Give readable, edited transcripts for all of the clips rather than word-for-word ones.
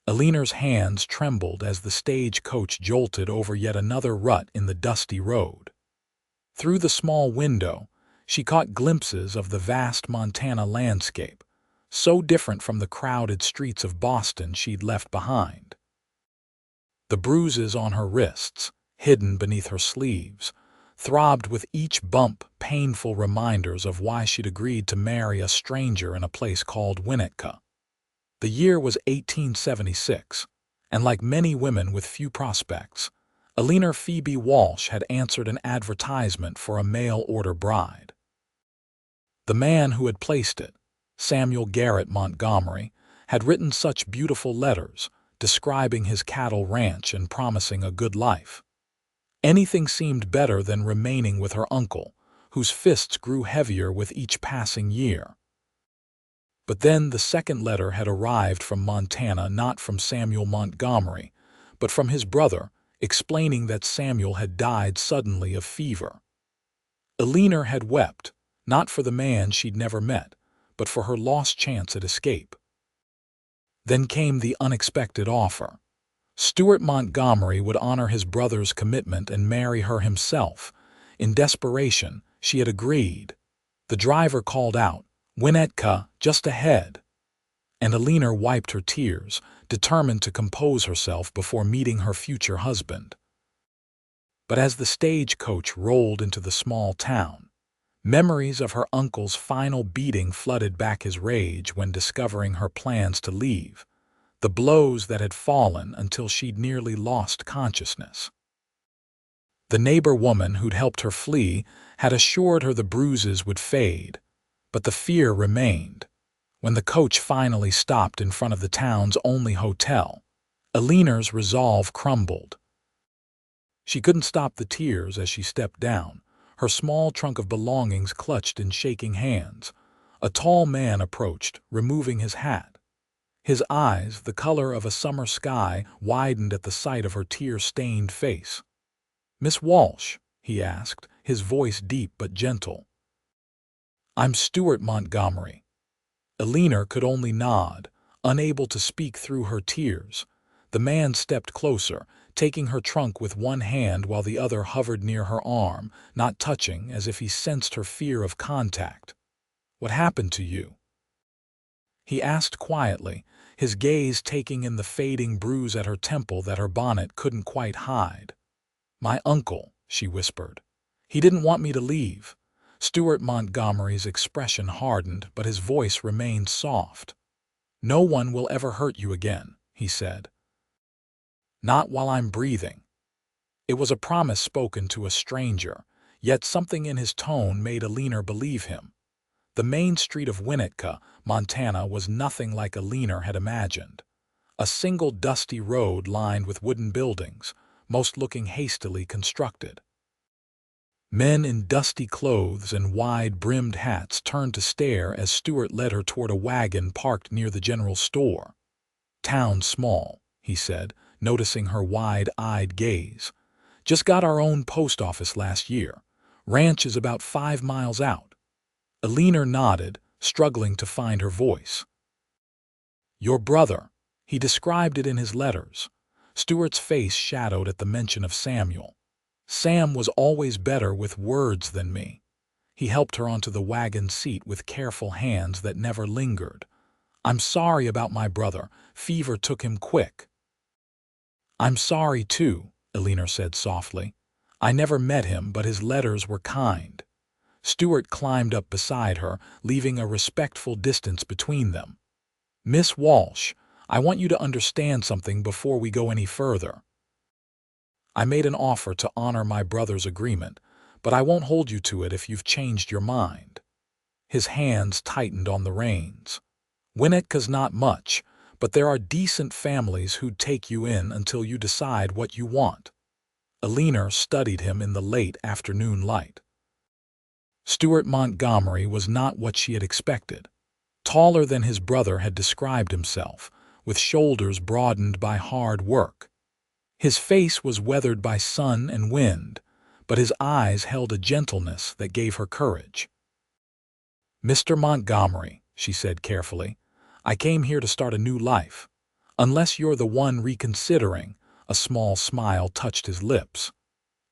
Eleanor's hands trembled as the stagecoach jolted over yet another rut in the dusty road. Through the small window, she caught glimpses of the vast Montana landscape, so different from the crowded streets of Boston she'd left behind. The bruises on her wrists, hidden beneath her sleeves, throbbed with each bump, painful reminders of why she'd agreed to marry a stranger in a place called Winnetka. The year was 1876, and like many women with few prospects, Eleanor Phoebe Walsh had answered an advertisement for a mail-order bride. The man who had placed it, Samuel Montgomery, had written such beautiful letters, describing his cattle ranch and promising a good life. Anything seemed better than remaining with her uncle, whose fists grew heavier with each passing year. But then the second letter had arrived from Montana, not from Samuel Montgomery, but from his brother, explaining that Samuel had died suddenly of fever. Eleanor had wept, not for the man she'd never met, but for her lost chance at escape. Then came the unexpected offer. Stuart Montgomery would honor his brother's commitment and marry her himself. In desperation, she had agreed. The driver called out, "Winnetka, just ahead," and Eleanor wiped her tears, determined to compose herself before meeting her future husband. But as the stagecoach rolled into the small town, memories of her uncle's final beating flooded back his rage when discovering her plans to leave, the blows that had fallen until she'd nearly lost consciousness. The neighbor woman who'd helped her flee had assured her the bruises would fade, but the fear remained. When the coach finally stopped in front of the town's only hotel, Eleanor's resolve crumbled. She couldn't stop the tears as she stepped down, her small trunk of belongings clutched in shaking hands. A tall man approached, removing his hat. His eyes, the color of a summer sky, widened at the sight of her tear-stained face. "Miss Walsh?" he asked, his voice deep but gentle. "I'm Stuart Montgomery." Eleanor could only nod, unable to speak through her tears. The man stepped closer, taking her trunk with one hand while the other hovered near her arm, not touching, as if he sensed her fear of contact. "What happened to you?" he asked quietly, his gaze taking in the fading bruise at her temple that her bonnet couldn't quite hide. "My uncle," she whispered. "He didn't want me to leave." Stuart Montgomery's expression hardened, but his voice remained soft. "No one will ever hurt you again," he said. "Not while I'm breathing." It was a promise spoken to a stranger, yet something in his tone made Eleanor believe him. The main street of Winnetka, Montana, was nothing like Eleanor had imagined. A single dusty road lined with wooden buildings, most looking hastily constructed. Men in dusty clothes and wide-brimmed hats turned to stare as Stuart led her toward a wagon parked near the general store. "Town small," he said, noticing her wide-eyed gaze. "Just got our own post office last year. Ranch is about 5 miles out." Eleanor nodded, struggling to find her voice. "Your brother," he described it in his letters. Stuart's face shadowed at the mention of Samuel. "Sam was always better with words than me." He helped her onto the wagon seat with careful hands that never lingered. "I'm sorry about my brother. Fever took him quick." "I'm sorry too," Eleanor said softly. "I never met him, but his letters were kind." Stuart climbed up beside her, leaving a respectful distance between them. "Miss Walsh, I want you to understand something before we go any further. I made an offer to honor my brother's agreement, but I won't hold you to it if you've changed your mind." His hands tightened on the reins. "Winnetka's not much, but there are decent families who'd take you in until you decide what you want." Eleanor studied him in the late afternoon light. Stuart Montgomery was not what she had expected. Taller than his brother had described himself, with shoulders broadened by hard work. His face was weathered by sun and wind, but his eyes held a gentleness that gave her courage. "Mr. Montgomery," she said carefully, "I came here to start a new life. Unless you're the one reconsidering, a small smile touched his lips.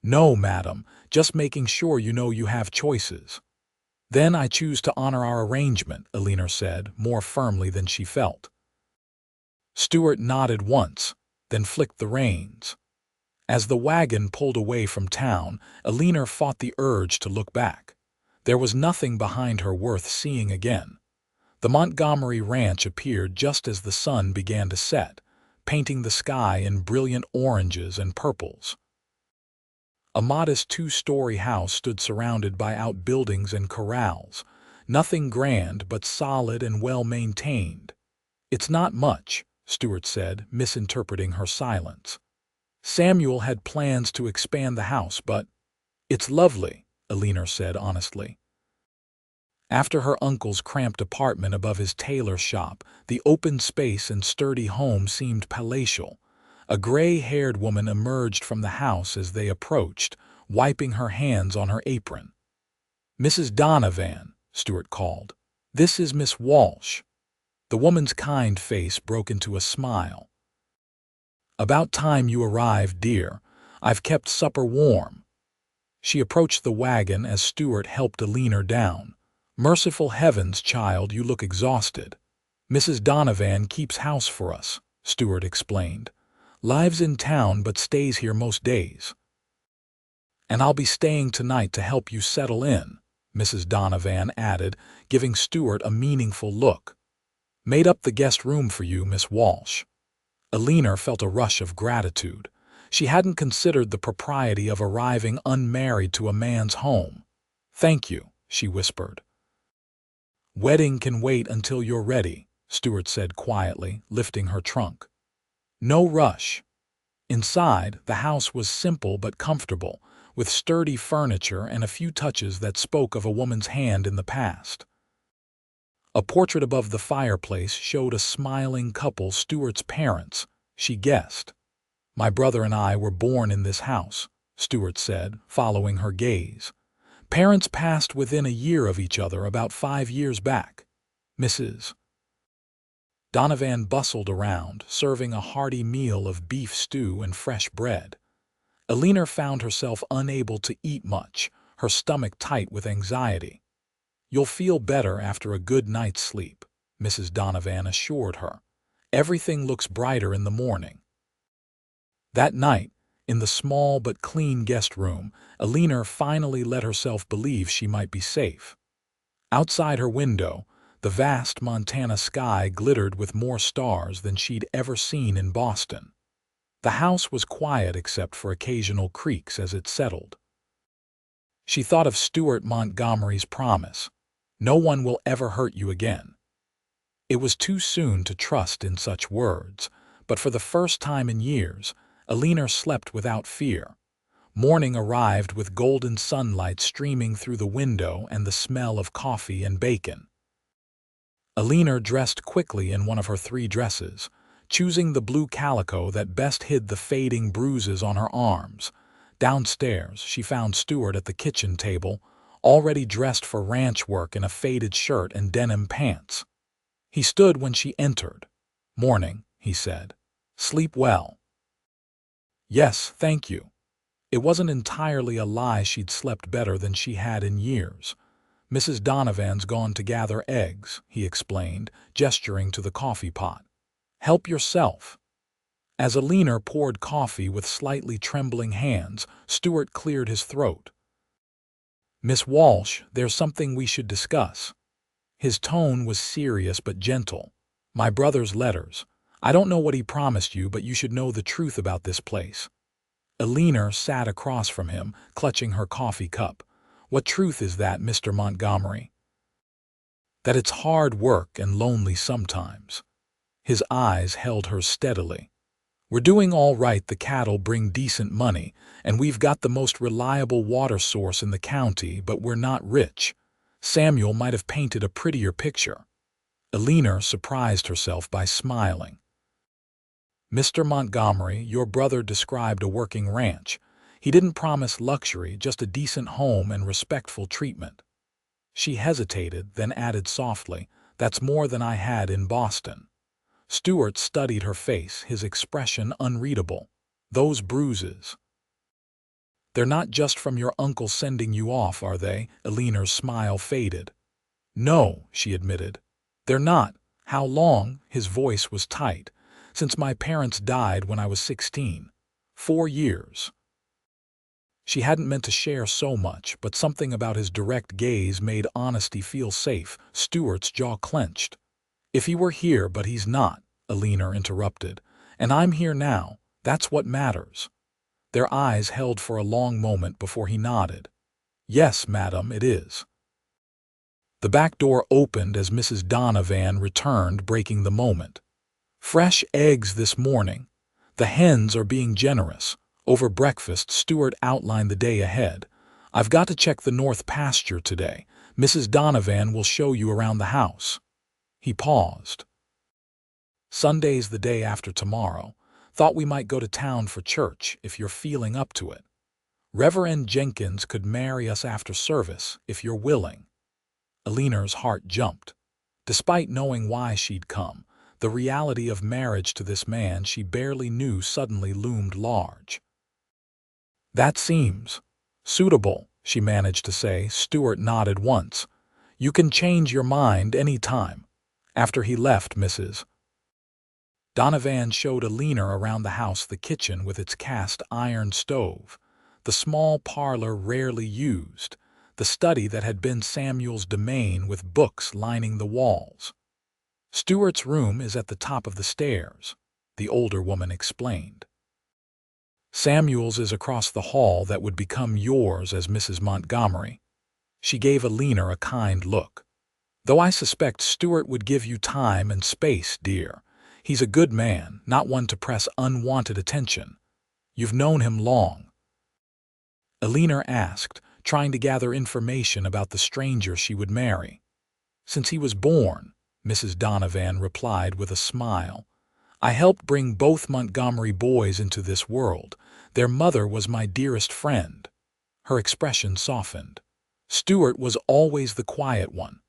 No, madam, just making sure you know you have choices. Then I choose to honor our arrangement, Eleanor said, more firmly than she felt. Stuart nodded once, then flicked the reins. As the wagon pulled away from town, Eleanor fought the urge to look back. There was nothing behind her worth seeing again. The Montgomery ranch appeared just as the sun began to set, painting the sky in brilliant oranges and purples. A modest two-story house stood surrounded by outbuildings and corrals, nothing grand but solid and well-maintained. "It's not much," Stuart said, misinterpreting her silence. Samuel had plans to expand the house, but "It's lovely," Eleanor said honestly. After her uncle's cramped apartment above his tailor shop, the open space and sturdy home seemed palatial. A gray-haired woman emerged from the house as they approached, wiping her hands on her apron. "Mrs. Donovan," Stuart called. "This is Miss Walsh." The woman's kind face broke into a smile. "About time you arrived, dear. I've kept supper warm." She approached the wagon as Stuart helped Eleanor down. "Merciful heavens, child, you look exhausted." "Mrs. Donovan keeps house for us," Stuart explained. "Lives in town but stays here most days." "And I'll be staying tonight to help you settle in," Mrs. Donovan added, giving Stuart a meaningful look. "Made up the guest room for you, Miss Walsh." Eleanor felt a rush of gratitude. She hadn't considered the propriety of arriving unmarried to a man's home. "Thank you," she whispered. "Wedding can wait until you're ready," Stuart said quietly, lifting her trunk. "No rush." Inside, the house was simple but comfortable, with sturdy furniture and a few touches that spoke of a woman's hand in the past. A portrait above the fireplace showed a smiling couple, Stuart's parents, she guessed. "My brother and I were born in this house," Stuart said, following her gaze. "Parents passed within a year of each other about 5 years back." Mrs. Donovan bustled around, serving a hearty meal of beef stew and fresh bread. Eleanor found herself unable to eat much, her stomach tight with anxiety. "You'll feel better after a good night's sleep," Mrs. Donovan assured her. "Everything looks brighter in the morning." That night, in the small but clean guest room, Eleanor finally let herself believe she might be safe. Outside her window, the vast Montana sky glittered with more stars than she'd ever seen in Boston. The house was quiet except for occasional creaks as it settled. She thought of Stuart Montgomery's promise, "No one will ever hurt you again." It was too soon to trust in such words, but for the first time in years, Eleanor slept without fear. Morning arrived with golden sunlight streaming through the window and the smell of coffee and bacon. Eleanor dressed quickly in one of her 3 dresses, choosing the blue calico that best hid the fading bruises on her arms. Downstairs, she found Stuart at the kitchen table, already dressed for ranch work in a faded shirt and denim pants. He stood when she entered. "Morning," he said. "Sleep well?" "Yes, thank you." It wasn't entirely a lie. She'd slept better than she had in years. "Mrs. Donovan's gone to gather eggs," he explained, gesturing to the coffee pot. "Help yourself." As Eleanor poured coffee with slightly trembling hands, Stuart cleared his throat. "Miss Walsh, there's something we should discuss." His tone was serious but gentle. "My brother's letters. I don't know what he promised you, but you should know the truth about this place." Eleanor sat across from him, clutching her coffee cup. "What truth is that, Mr. Montgomery?" "That it's hard work and lonely sometimes." His eyes held hers steadily. "We're doing all right, the cattle bring decent money, and we've got the most reliable water source in the county, but we're not rich. Samuel might have painted a prettier picture." Eleanor surprised herself by smiling. "Mr. Montgomery, your brother described a working ranch. He didn't promise luxury, just a decent home and respectful treatment." She hesitated, then added softly, "That's more than I had in Boston." Stuart studied her face, his expression unreadable. Those bruises. They're not just from your uncle sending you off, are they? Eleanor's smile faded. No, she admitted. They're not. How long? His voice was tight. Since my parents died when I was 16. 4 years. She hadn't meant to share so much, but something about his direct gaze made honesty feel safe. Stuart's jaw clenched. If he were here, but he's not, Eleanor interrupted. And I'm here now. That's what matters. Their eyes held for a long moment before he nodded. Yes, madam, it is. The back door opened as Mrs. Donovan returned, breaking the moment. Fresh eggs this morning. The hens are being generous. Over breakfast, Stuart outlined the day ahead. I've got to check the north pasture today. Mrs. Donovan will show you around the house. He paused. Sunday's the day after tomorrow. Thought we might go to town for church, if you're feeling up to it. Reverend Jenkins could marry us after service, if you're willing. Eleanor's heart jumped. Despite knowing why she'd come, the reality of marriage to this man she barely knew suddenly loomed large. That seems suitable, she managed to say. Stuart nodded once. You can change your mind any time. After he left, Mrs. Donovan showed Eleanor around the house, the kitchen with its cast iron stove, the small parlor rarely used, the study that had been Samuel's domain with books lining the walls. Stuart's room is at the top of the stairs, the older woman explained. Samuel's is across the hall that would become yours as Mrs. Montgomery. She gave Eleanor a kind look. Though I suspect Stuart would give you time and space, dear. He's a good man, not one to press unwanted attention. You've known him long. Eleanor asked, trying to gather information about the stranger she would marry. Since he was born, Mrs. Donovan replied with a smile. I helped bring both Montgomery boys into this world. Their mother was my dearest friend. Her expression softened. Stuart was always the quiet one.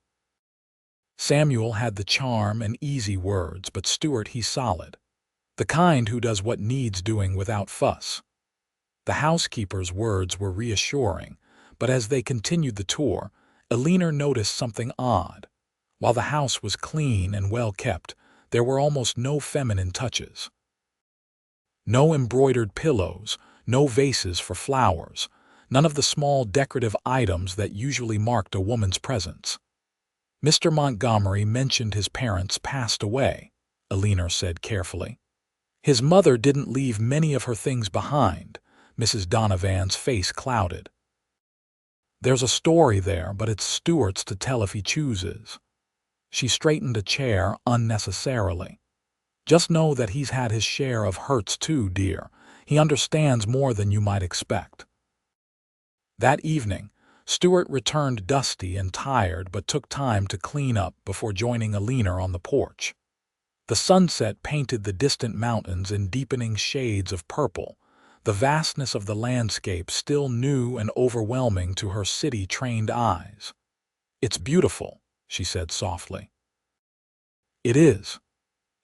Samuel had the charm and easy words, but Stuart, he's solid. The kind who does what needs doing without fuss. The housekeeper's words were reassuring, but as they continued the tour, Eleanor noticed something odd. While the house was clean and well kept, there were almost no feminine touches. No embroidered pillows, no vases for flowers, none of the small decorative items that usually marked a woman's presence. Mr. Montgomery mentioned his parents passed away, Eleanor said carefully. His mother didn't leave many of her things behind. Mrs. Donovan's face clouded. There's a story there, but it's Stuart's to tell if he chooses. She straightened a chair unnecessarily. Just know that he's had his share of hurts too, dear. He understands more than you might expect. That evening, Stuart returned dusty and tired but took time to clean up before joining Eleanor on the porch. The sunset painted the distant mountains in deepening shades of purple, the vastness of the landscape still new and overwhelming to her city-trained eyes. It's beautiful, she said softly. It is.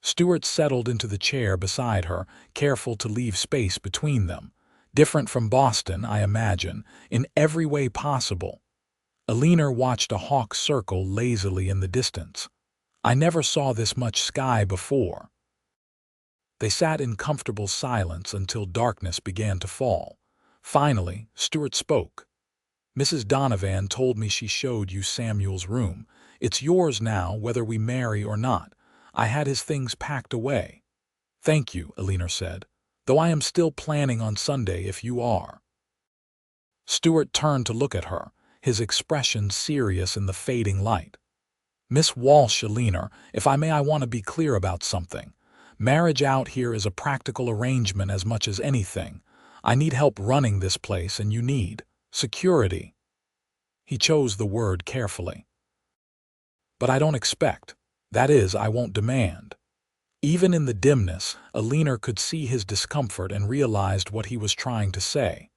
Stuart settled into the chair beside her, careful to leave space between them. Different from Boston, I imagine, in every way possible. Eleanor watched a hawk circle lazily in the distance. I never saw this much sky before. They sat in comfortable silence until darkness began to fall. Finally, Stuart spoke. Mrs. Donovan told me she showed you Samuel's room. It's yours now, whether we marry or not. I had his things packed away. Thank you, Eleanor said, though I am still planning on Sunday if you are. Stuart turned to look at her, his expression serious in the fading light. Miss Walsh, Eleanor, if I may, I want to be clear about something. Marriage out here is a practical arrangement as much as anything. I need help running this place, and you need security. He chose the word carefully. But I don't expect. That is, I won't demand. Even in the dimness, Eleanor could see his discomfort and realized what he was trying to say.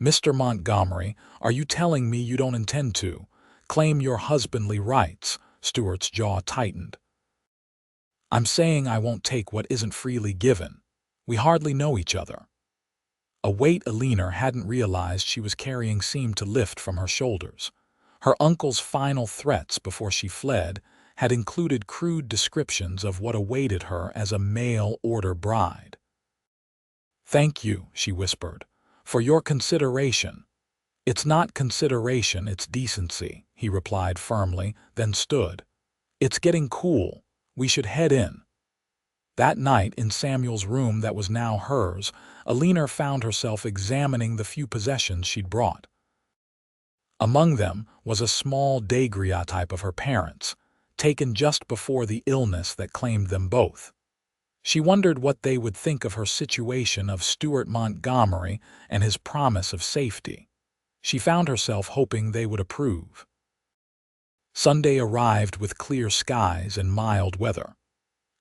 Mr. Montgomery, are you telling me you don't intend to claim your husbandly rights? Stuart's jaw tightened. I'm saying I won't take what isn't freely given. We hardly know each other." A weight Eleanor hadn't realized she was carrying seemed to lift from her shoulders. Her uncle's final threats before she fled had included crude descriptions of what awaited her as a mail-order bride. "Thank you," she whispered, "for your consideration." "It's not consideration, it's decency," he replied firmly, then stood. "It's getting cool. We should head in." That night, in Samuel's room that was now hers, Eleanor found herself examining the few possessions she'd brought. Among them was a small daguerreotype of her parents, taken just before the illness that claimed them both. She wondered what they would think of her situation of Stuart Montgomery and his promise of safety. She found herself hoping they would approve. Sunday arrived with clear skies and mild weather.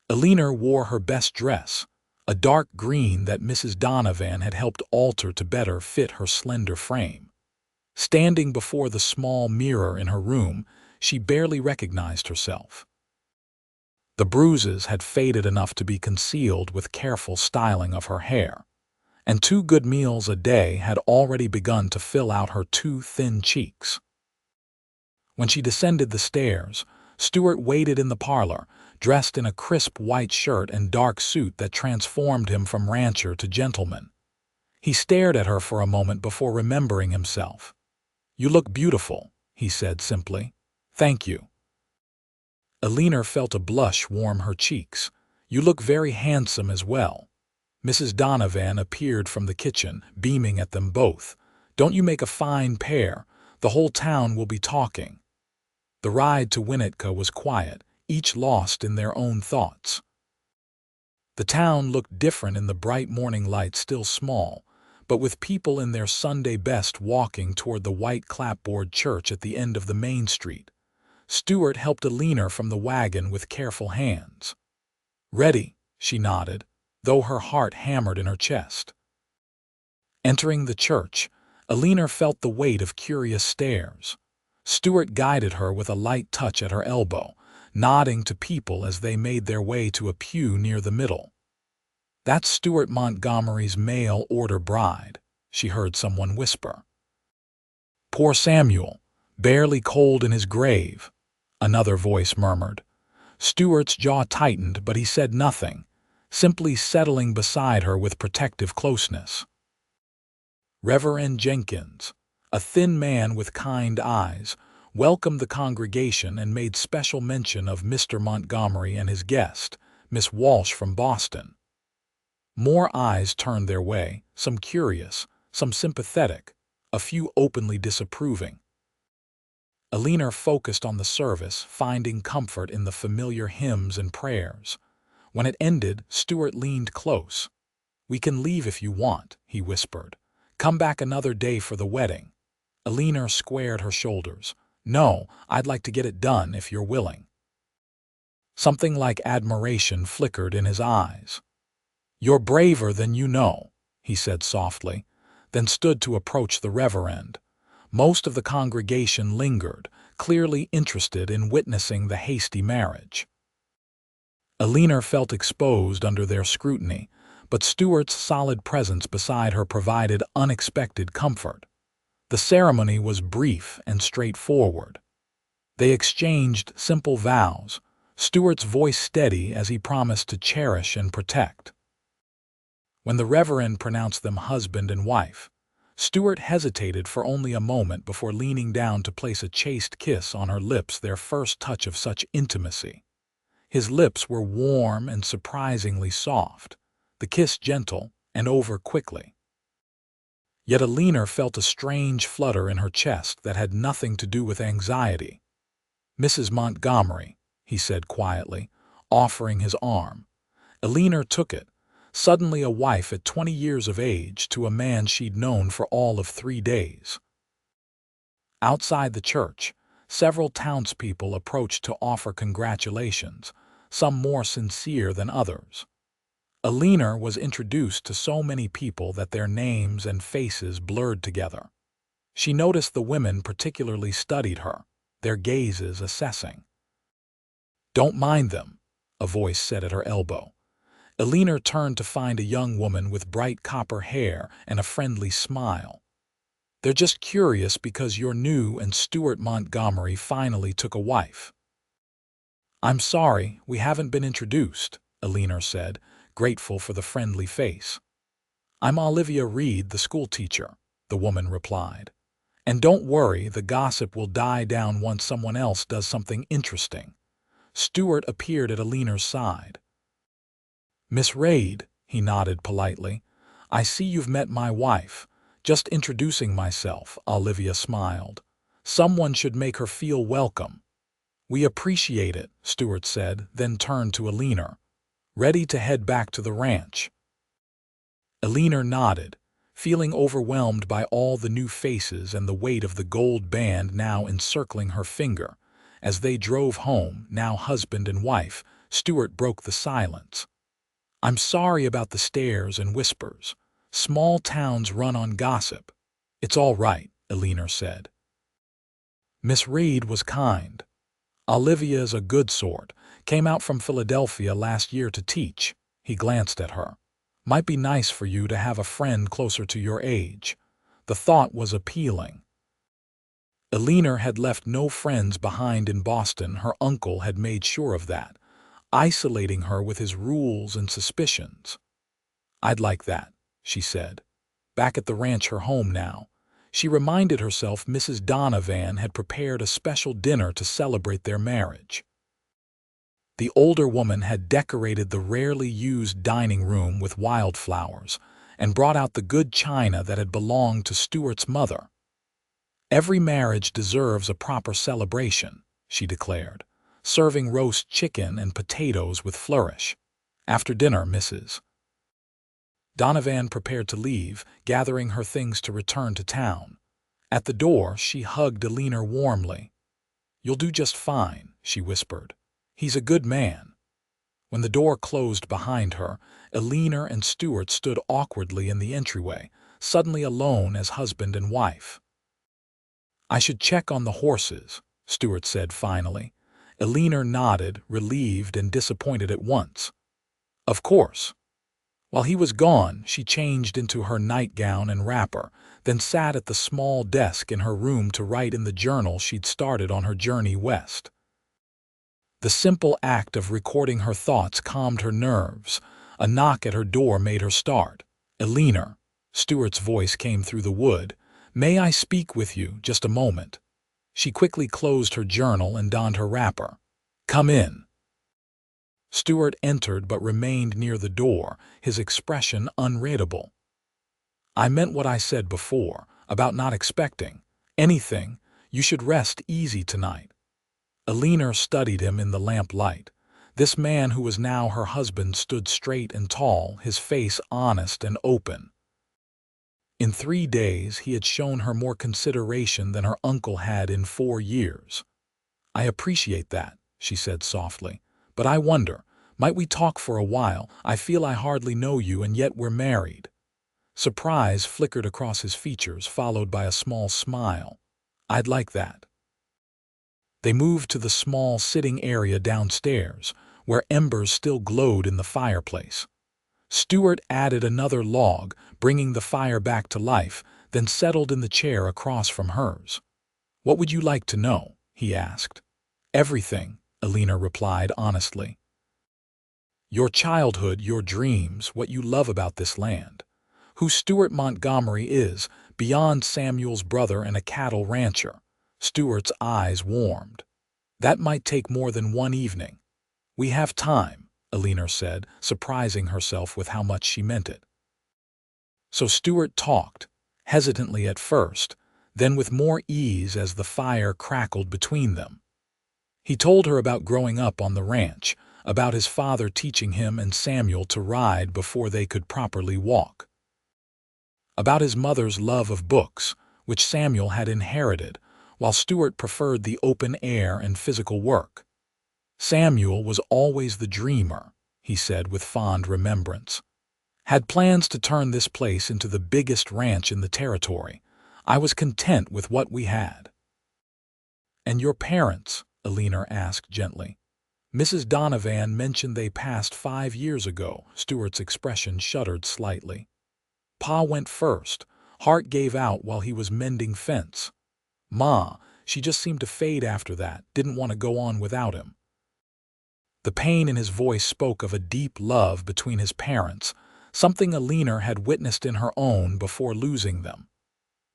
Eleanor wore her best dress, a dark green that Mrs. Donovan had helped alter to better fit her slender frame. Standing before the small mirror in her room, she barely recognized herself. The bruises had faded enough to be concealed with careful styling of her hair, and 2 good meals a day had already begun to fill out her 2 thin cheeks. When she descended the stairs, Stuart waited in the parlor, dressed in a crisp white shirt and dark suit that transformed him from rancher to gentleman. He stared at her for a moment before remembering himself. "You look beautiful," he said simply. "Thank you." Eleanor felt a blush warm her cheeks. "You look very handsome as well." Mrs. Donovan appeared from the kitchen, beaming at them both. "Don't you make a fine pair? The whole town will be talking." The ride to Winnetka was quiet, each lost in their own thoughts. The town looked different in the bright morning light, still small, but with people in their Sunday best walking toward the white clapboard church at the end of the main street. Stuart helped Eleanor from the wagon with careful hands. "Ready," she nodded, though her heart hammered in her chest. Entering the church, Eleanor felt the weight of curious stares. Stuart guided her with a light touch at her elbow, nodding to people as they made their way to a pew near the middle. "That's Stuart Montgomery's mail-order bride," she heard someone whisper. "Poor Samuel, barely cold in his grave," another voice murmured. Stuart's jaw tightened, but he said nothing, simply settling beside her with protective closeness. Reverend Jenkins, a thin man with kind eyes, welcomed the congregation and made special mention of Mr. Montgomery and his guest, Miss Walsh from Boston. More eyes turned their way, some curious, some sympathetic, a few openly disapproving. Eleanor focused on the service, finding comfort in the familiar hymns and prayers. When it ended, Stuart leaned close. "We can leave if you want," he whispered. "Come back another day for the wedding." Eleanor squared her shoulders. "No, I'd like to get it done if you're willing." Something like admiration flickered in his eyes. "You're braver than you know," he said softly, then stood to approach the reverend. Most of the congregation lingered, clearly interested in witnessing the hasty marriage. Eleanor felt exposed under their scrutiny, but Stuart's solid presence beside her provided unexpected comfort. The ceremony was brief and straightforward. They exchanged simple vows, Stuart's voice steady as he promised to cherish and protect. When the Reverend pronounced them husband and wife, Stuart hesitated for only a moment before leaning down to place a chaste kiss on her lips, their first touch of such intimacy. His lips were warm and surprisingly soft, the kiss gentle and over quickly. Yet Eleanor felt a strange flutter in her chest that had nothing to do with anxiety. "Mrs. Montgomery," he said quietly, offering his arm. Eleanor took it, suddenly a wife at 20 years of age to a man she'd known for all of 3 days. Outside the church, several townspeople approached to offer congratulations, some more sincere than others. Eleanor was introduced to so many people that their names and faces blurred together. She noticed the women particularly studied her, their gazes assessing. "Don't mind them," a voice said at her elbow. Eleanor turned to find a young woman with bright copper hair and a friendly smile. "They're just curious because you're new and Stuart Montgomery finally took a wife." "I'm sorry, we haven't been introduced," Eleanor said, grateful for the friendly face. "I'm Olivia Reed, the schoolteacher," the woman replied. "And don't worry, the gossip will die down once someone else does something interesting." Stuart appeared at Eleanor's side. "Miss Reed," he nodded politely, "I see you've met my wife." "Just introducing myself," Olivia smiled. "Someone should make her feel welcome." "We appreciate it," Stuart said, then turned to Eleanor. "Ready to head back to the ranch?" Eleanor nodded, feeling overwhelmed by all the new faces and the weight of the gold band now encircling her finger. As they drove home, now husband and wife, Stuart broke the silence. "I'm sorry about the stares and whispers. Small towns run on gossip." "It's all right," Eleanor said. "Miss Reed was kind. Olivia's a good sort. Came out from Philadelphia last year to teach." He glanced at her. "Might be nice for you to have a friend closer to your age." The thought was appealing. Eleanor had left no friends behind in Boston. Her uncle had made sure of that, isolating her with his rules and suspicions. "I'd like that," she said. Back at the ranch, her home now, she reminded herself Mrs. Donovan had prepared a special dinner to celebrate their marriage. The older woman had decorated the rarely used dining room with wildflowers and brought out the good china that had belonged to Stuart's mother. "Every marriage deserves a proper celebration," she declared, serving roast chicken and potatoes with flourish. "After dinner, Mrs." Donovan prepared to leave, gathering her things to return to town. At the door, she hugged Eleanor warmly. "You'll do just fine," she whispered. "He's a good man." When the door closed behind her, Eleanor and Stuart stood awkwardly in the entryway, suddenly alone as husband and wife. "I should check on the horses," Stuart said finally. Eleanor nodded, relieved and disappointed at once. "Of course." While he was gone, she changed into her nightgown and wrapper, then sat at the small desk in her room to write in the journal she'd started on her journey west. The simple act of recording her thoughts calmed her nerves. A knock at her door made her start. "Eleanor," Stuart's voice came through the wood. "May I speak with you just a moment?" She quickly closed her journal and donned her wrapper. "Come in." Stuart entered but remained near the door, his expression unreadable. "I meant what I said before, about not expecting anything. You should rest easy tonight." Eleanor studied him in the lamplight. This man who was now her husband stood straight and tall, his face honest and open. In 3 days he had shown her more consideration than her uncle had in 4 years. "I appreciate that," she said softly. "But I wonder, might we talk for a while? I feel I hardly know you and yet we're married." Surprise flickered across his features, followed by a small smile. "I'd like that." They moved to the small sitting area downstairs, where embers still glowed in the fireplace. Stuart added another log, bringing the fire back to life, then settled in the chair across from hers. "What would you like to know?" he asked. "Everything," Eleanor replied honestly. "Your childhood, your dreams, what you love about this land. Who Stuart Montgomery is, beyond Samuel's brother and a cattle rancher." Stuart's eyes warmed. "That might take more than one evening." "We have time," Eleanor said, surprising herself with how much she meant it. So Stuart talked, hesitantly at first, then with more ease as the fire crackled between them. He told her about growing up on the ranch, about his father teaching him and Samuel to ride before they could properly walk. About his mother's love of books, which Samuel had inherited, while Stuart preferred the open air and physical work. "Samuel was always the dreamer," he said with fond remembrance. "Had plans to turn this place into the biggest ranch in the territory. I was content with what we had." "And your parents?" Eleanor asked gently. Mrs. Donovan mentioned they passed 5 years ago. Stuart's expression shuddered slightly. Pa went first. Heart gave out while he was mending fence. Ma, she just seemed to fade after that, didn't want to go on without him. The pain in his voice spoke of a deep love between his parents, something Eleanor had witnessed in her own before losing them.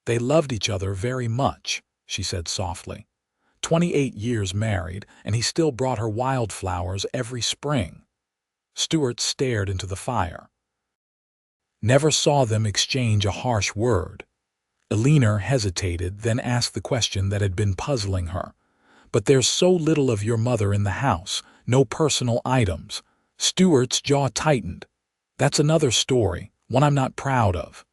They loved each other very much, she said softly. 28 years married, and he still brought her wildflowers every spring. Stuart stared into the fire. Never saw them exchange a harsh word. Eleanor hesitated, then asked the question that had been puzzling her. But there's so little of your mother in the house, no personal items. Stuart's jaw tightened. That's another story, one I'm not proud of.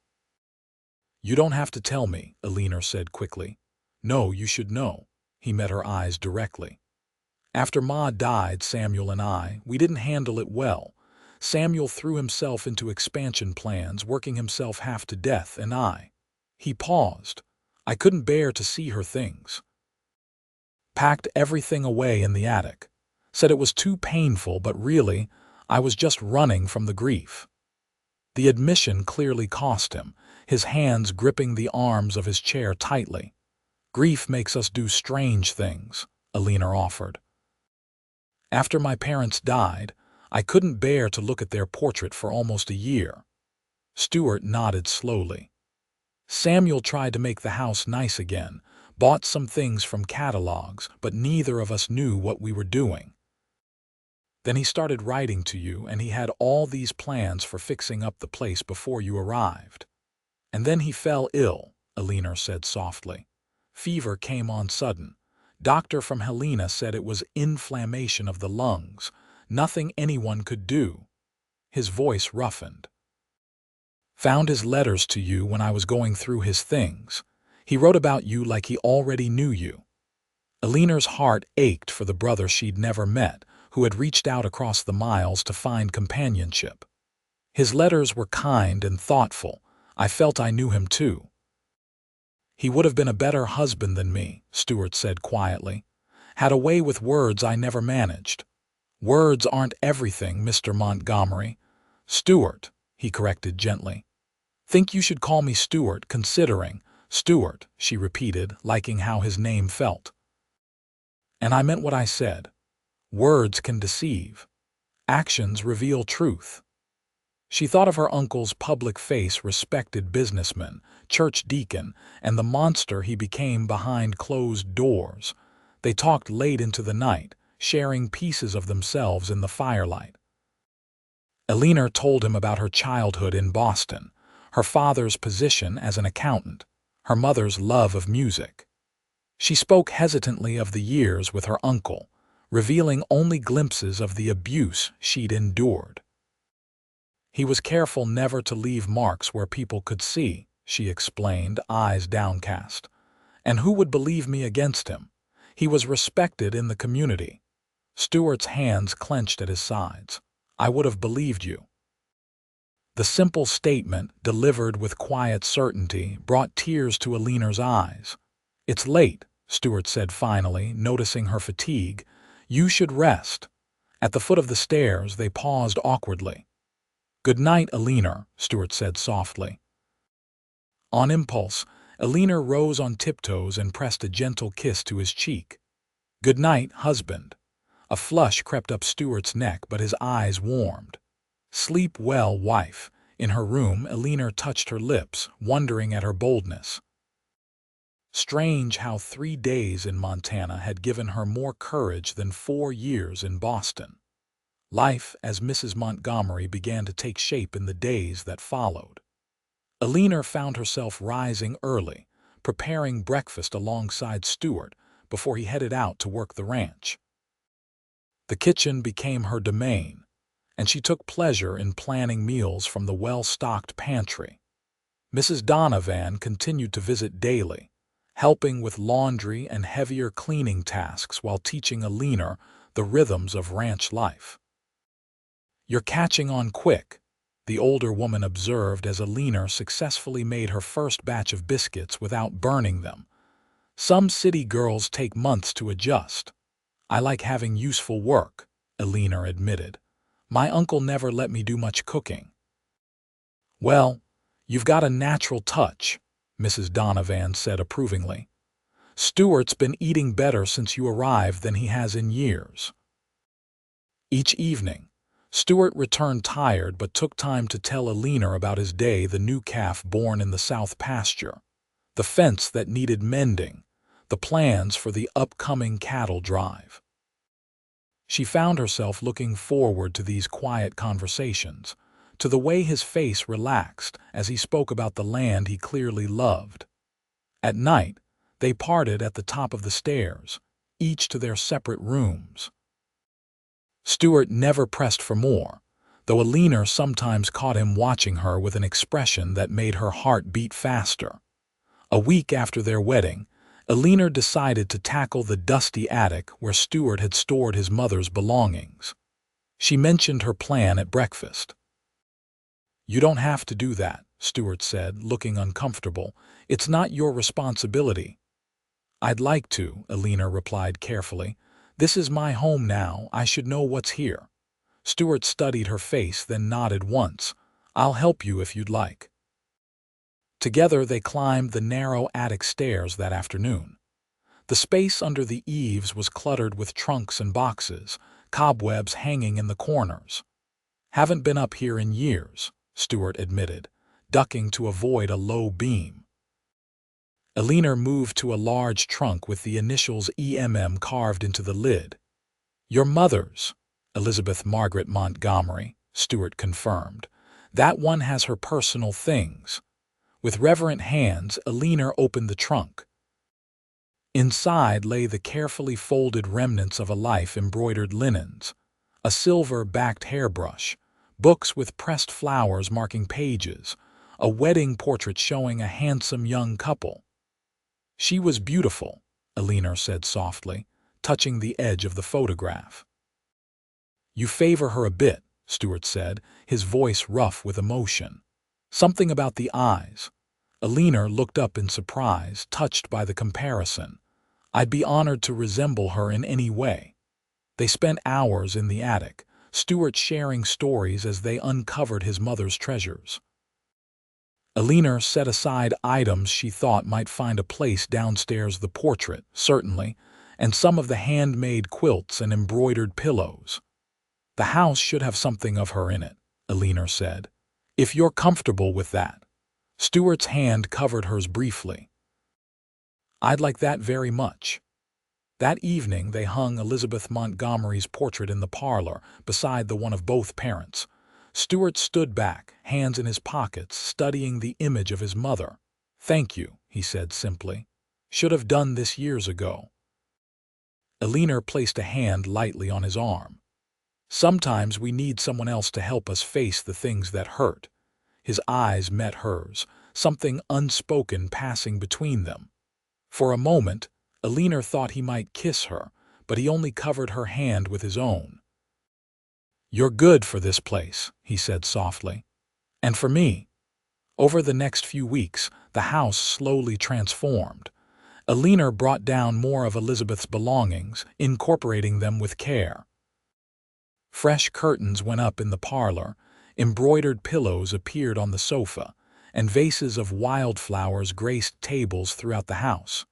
You don't have to tell me, Eleanor said quickly. No, you should know. He met her eyes directly. After Ma died, Samuel and we didn't handle it well. Samuel threw himself into expansion plans, working himself half to death, and He paused. I couldn't bear to see her things. Packed everything away in the attic. Said it was too painful, but really, I was just running from the grief. The admission clearly cost him, his hands gripping the arms of his chair tightly. Grief makes us do strange things, Eleanor offered. After my parents died, I couldn't bear to look at their portrait for almost a year. Stuart nodded slowly. Samuel tried to make the house nice again, bought some things from catalogs, but neither of us knew what we were doing. Then he started writing to you, and he had all these plans for fixing up the place before you arrived. And then he fell ill, Eleanor said softly. Fever came on sudden. Doctor from Helena said it was inflammation of the lungs. Nothing anyone could do. His voice roughened. Found his letters to you when I was going through his things. He wrote about you like he already knew you. Eleanor's heart ached for the brother she'd never met, who had reached out across the miles to find companionship. His letters were kind and thoughtful. I felt I knew him too. He would have been a better husband than me, Stuart said quietly. Had a way with words I never managed. Words aren't everything, Mr. Montgomery. Stuart, he corrected gently. Think you should call me Stuart, considering. Stuart, she repeated, liking how his name felt. And I meant what I said. Words can deceive. Actions reveal truth. She thought of her uncle's public face, respected businessman, church deacon, and the monster he became behind closed doors. They talked late into the night, sharing pieces of themselves in the firelight. Eleanor told him about her childhood in Boston, her father's position as an accountant, her mother's love of music. She spoke hesitantly of the years with her uncle, revealing only glimpses of the abuse she'd endured. He was careful never to leave marks where people could see, she explained, eyes downcast. And who would believe me against him? He was respected in the community. Stuart's hands clenched at his sides. I would have believed you. The simple statement, delivered with quiet certainty, brought tears to Eleanor's eyes. It's late, Stuart said finally, noticing her fatigue. You should rest. At the foot of the stairs, they paused awkwardly. Good night, Eleanor, Stuart said softly. On impulse, Eleanor rose on tiptoes and pressed a gentle kiss to his cheek. Good night, husband. A flush crept up Stuart's neck, but his eyes warmed. Sleep well, wife. In her room, Eleanor touched her lips, wondering at her boldness. Strange how 3 days in Montana had given her more courage than 4 years in Boston. Life as Mrs. Montgomery began to take shape in the days that followed. Eleanor found herself rising early, preparing breakfast alongside Stuart before he headed out to work the ranch. The kitchen became her domain, and she took pleasure in planning meals from the well-stocked pantry. Mrs. Donovan continued to visit daily, helping with laundry and heavier cleaning tasks while teaching Eleanor the rhythms of ranch life. You're catching on quick, the older woman observed as Eleanor successfully made her first batch of biscuits without burning them. Some city girls take months to adjust. I like having useful work, Eleanor admitted. My uncle never let me do much cooking. Well, you've got a natural touch, Mrs. Donovan said approvingly. Stuart's been eating better since you arrived than he has in years. Each evening, Stuart returned tired but took time to tell Eleanor about his day, the new calf born in the south pasture, the fence that needed mending, the plans for the upcoming cattle drive. She found herself looking forward to these quiet conversations, to the way his face relaxed as he spoke about the land he clearly loved. At night, they parted at the top of the stairs, each to their separate rooms. Stuart never pressed for more, though Eleanor sometimes caught him watching her with an expression that made her heart beat faster. A week after their wedding, Eleanor decided to tackle the dusty attic where Stuart had stored his mother's belongings. She mentioned her plan at breakfast. You don't have to do that, Stuart said, looking uncomfortable. It's not your responsibility. I'd like to, Eleanor replied carefully. This is my home now. I should know what's here. Stuart studied her face, then nodded once. I'll help you if you'd like. Together they climbed the narrow attic stairs that afternoon. The space under the eaves was cluttered with trunks and boxes, cobwebs hanging in the corners. Haven't been up here in years, Stuart admitted, ducking to avoid a low beam. Eleanor moved to a large trunk with the initials EMM carved into the lid. Your mother's, Elizabeth Margaret Montgomery, Stuart confirmed. That one has her personal things. With reverent hands, Eleanor opened the trunk. Inside lay the carefully folded remnants of a life, embroidered linens, a silver-backed hairbrush, books with pressed flowers marking pages, a wedding portrait showing a handsome young couple. She was beautiful, Eleanor said softly, touching the edge of the photograph. You favor her a bit, Stuart said, his voice rough with emotion. Something about the eyes. Eleanor looked up in surprise, touched by the comparison. I'd be honored to resemble her in any way. They spent hours in the attic, Stuart sharing stories as they uncovered his mother's treasures. Eleanor set aside items she thought might find a place downstairs, the portrait, certainly, and some of the handmade quilts and embroidered pillows. The house should have something of her in it, Eleanor said. If you're comfortable with that. Stuart's hand covered hers briefly. I'd like that very much. That evening they hung Elizabeth Montgomery's portrait in the parlor, beside the one of both parents. Stuart stood back, hands in his pockets, studying the image of his mother. Thank you, he said simply. Should have done this years ago. Eleanor placed a hand lightly on his arm. Sometimes we need someone else to help us face the things that hurt. His eyes met hers, something unspoken passing between them. For a moment, Eleanor thought he might kiss her, but he only covered her hand with his own. You're good for this place, he said softly. And for me. Over the next few weeks, the house slowly transformed. Eleanor brought down more of Elizabeth's belongings, incorporating them with care. Fresh curtains went up in the parlor, embroidered pillows appeared on the sofa, and vases of wildflowers graced tables throughout the house.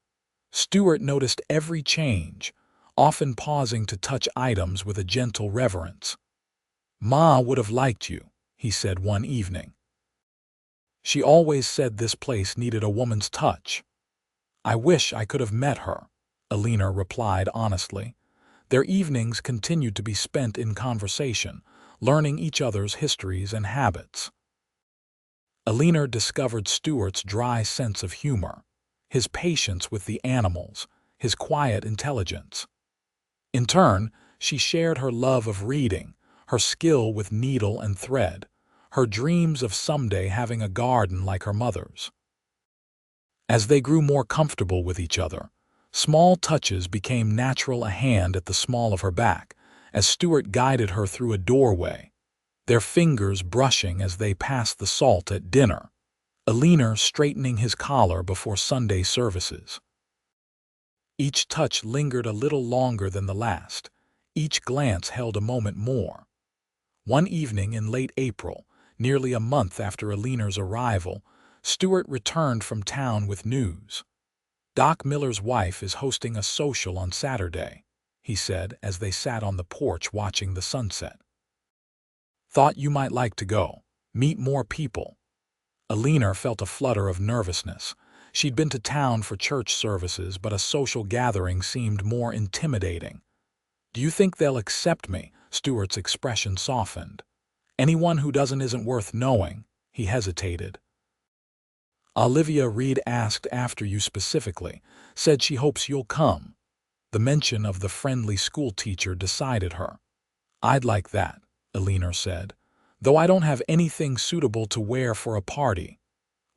Stuart noticed every change, often pausing to touch items with a gentle reverence. Ma would have liked you, he said one evening. She always said this place needed a woman's touch. I wish I could have met her, Eleanor replied honestly. Their evenings continued to be spent in conversation, learning each other's histories and habits. Eleanor discovered Stuart's dry sense of humor, his patience with the animals, his quiet intelligence. In turn, she shared her love of reading, her skill with needle and thread, her dreams of someday having a garden like her mother's. As they grew more comfortable with each other, small touches became natural, a hand at the small of her back, as Stuart guided her through a doorway, their fingers brushing as they passed the salt at dinner, Eleanor straightening his collar before Sunday services. Each touch lingered a little longer than the last, Each glance held a moment more. One evening in late April, nearly a month after Eleanor's arrival, Stuart returned from town with news. "Doc Miller's wife is hosting a social on Saturday," he said as they sat on the porch watching the sunset. "Thought you might like to go. Meet more people." Eleanor felt a flutter of nervousness. She'd been to town for church services, but a social gathering seemed more intimidating. "Do you think they'll accept me?" Stuart's expression softened. "Anyone who doesn't isn't worth knowing." He hesitated. "Olivia Reed asked after you specifically, said she hopes you'll come." The mention of the friendly schoolteacher decided her. "I'd like that," Eleanor said, "though I don't have anything suitable to wear for a party."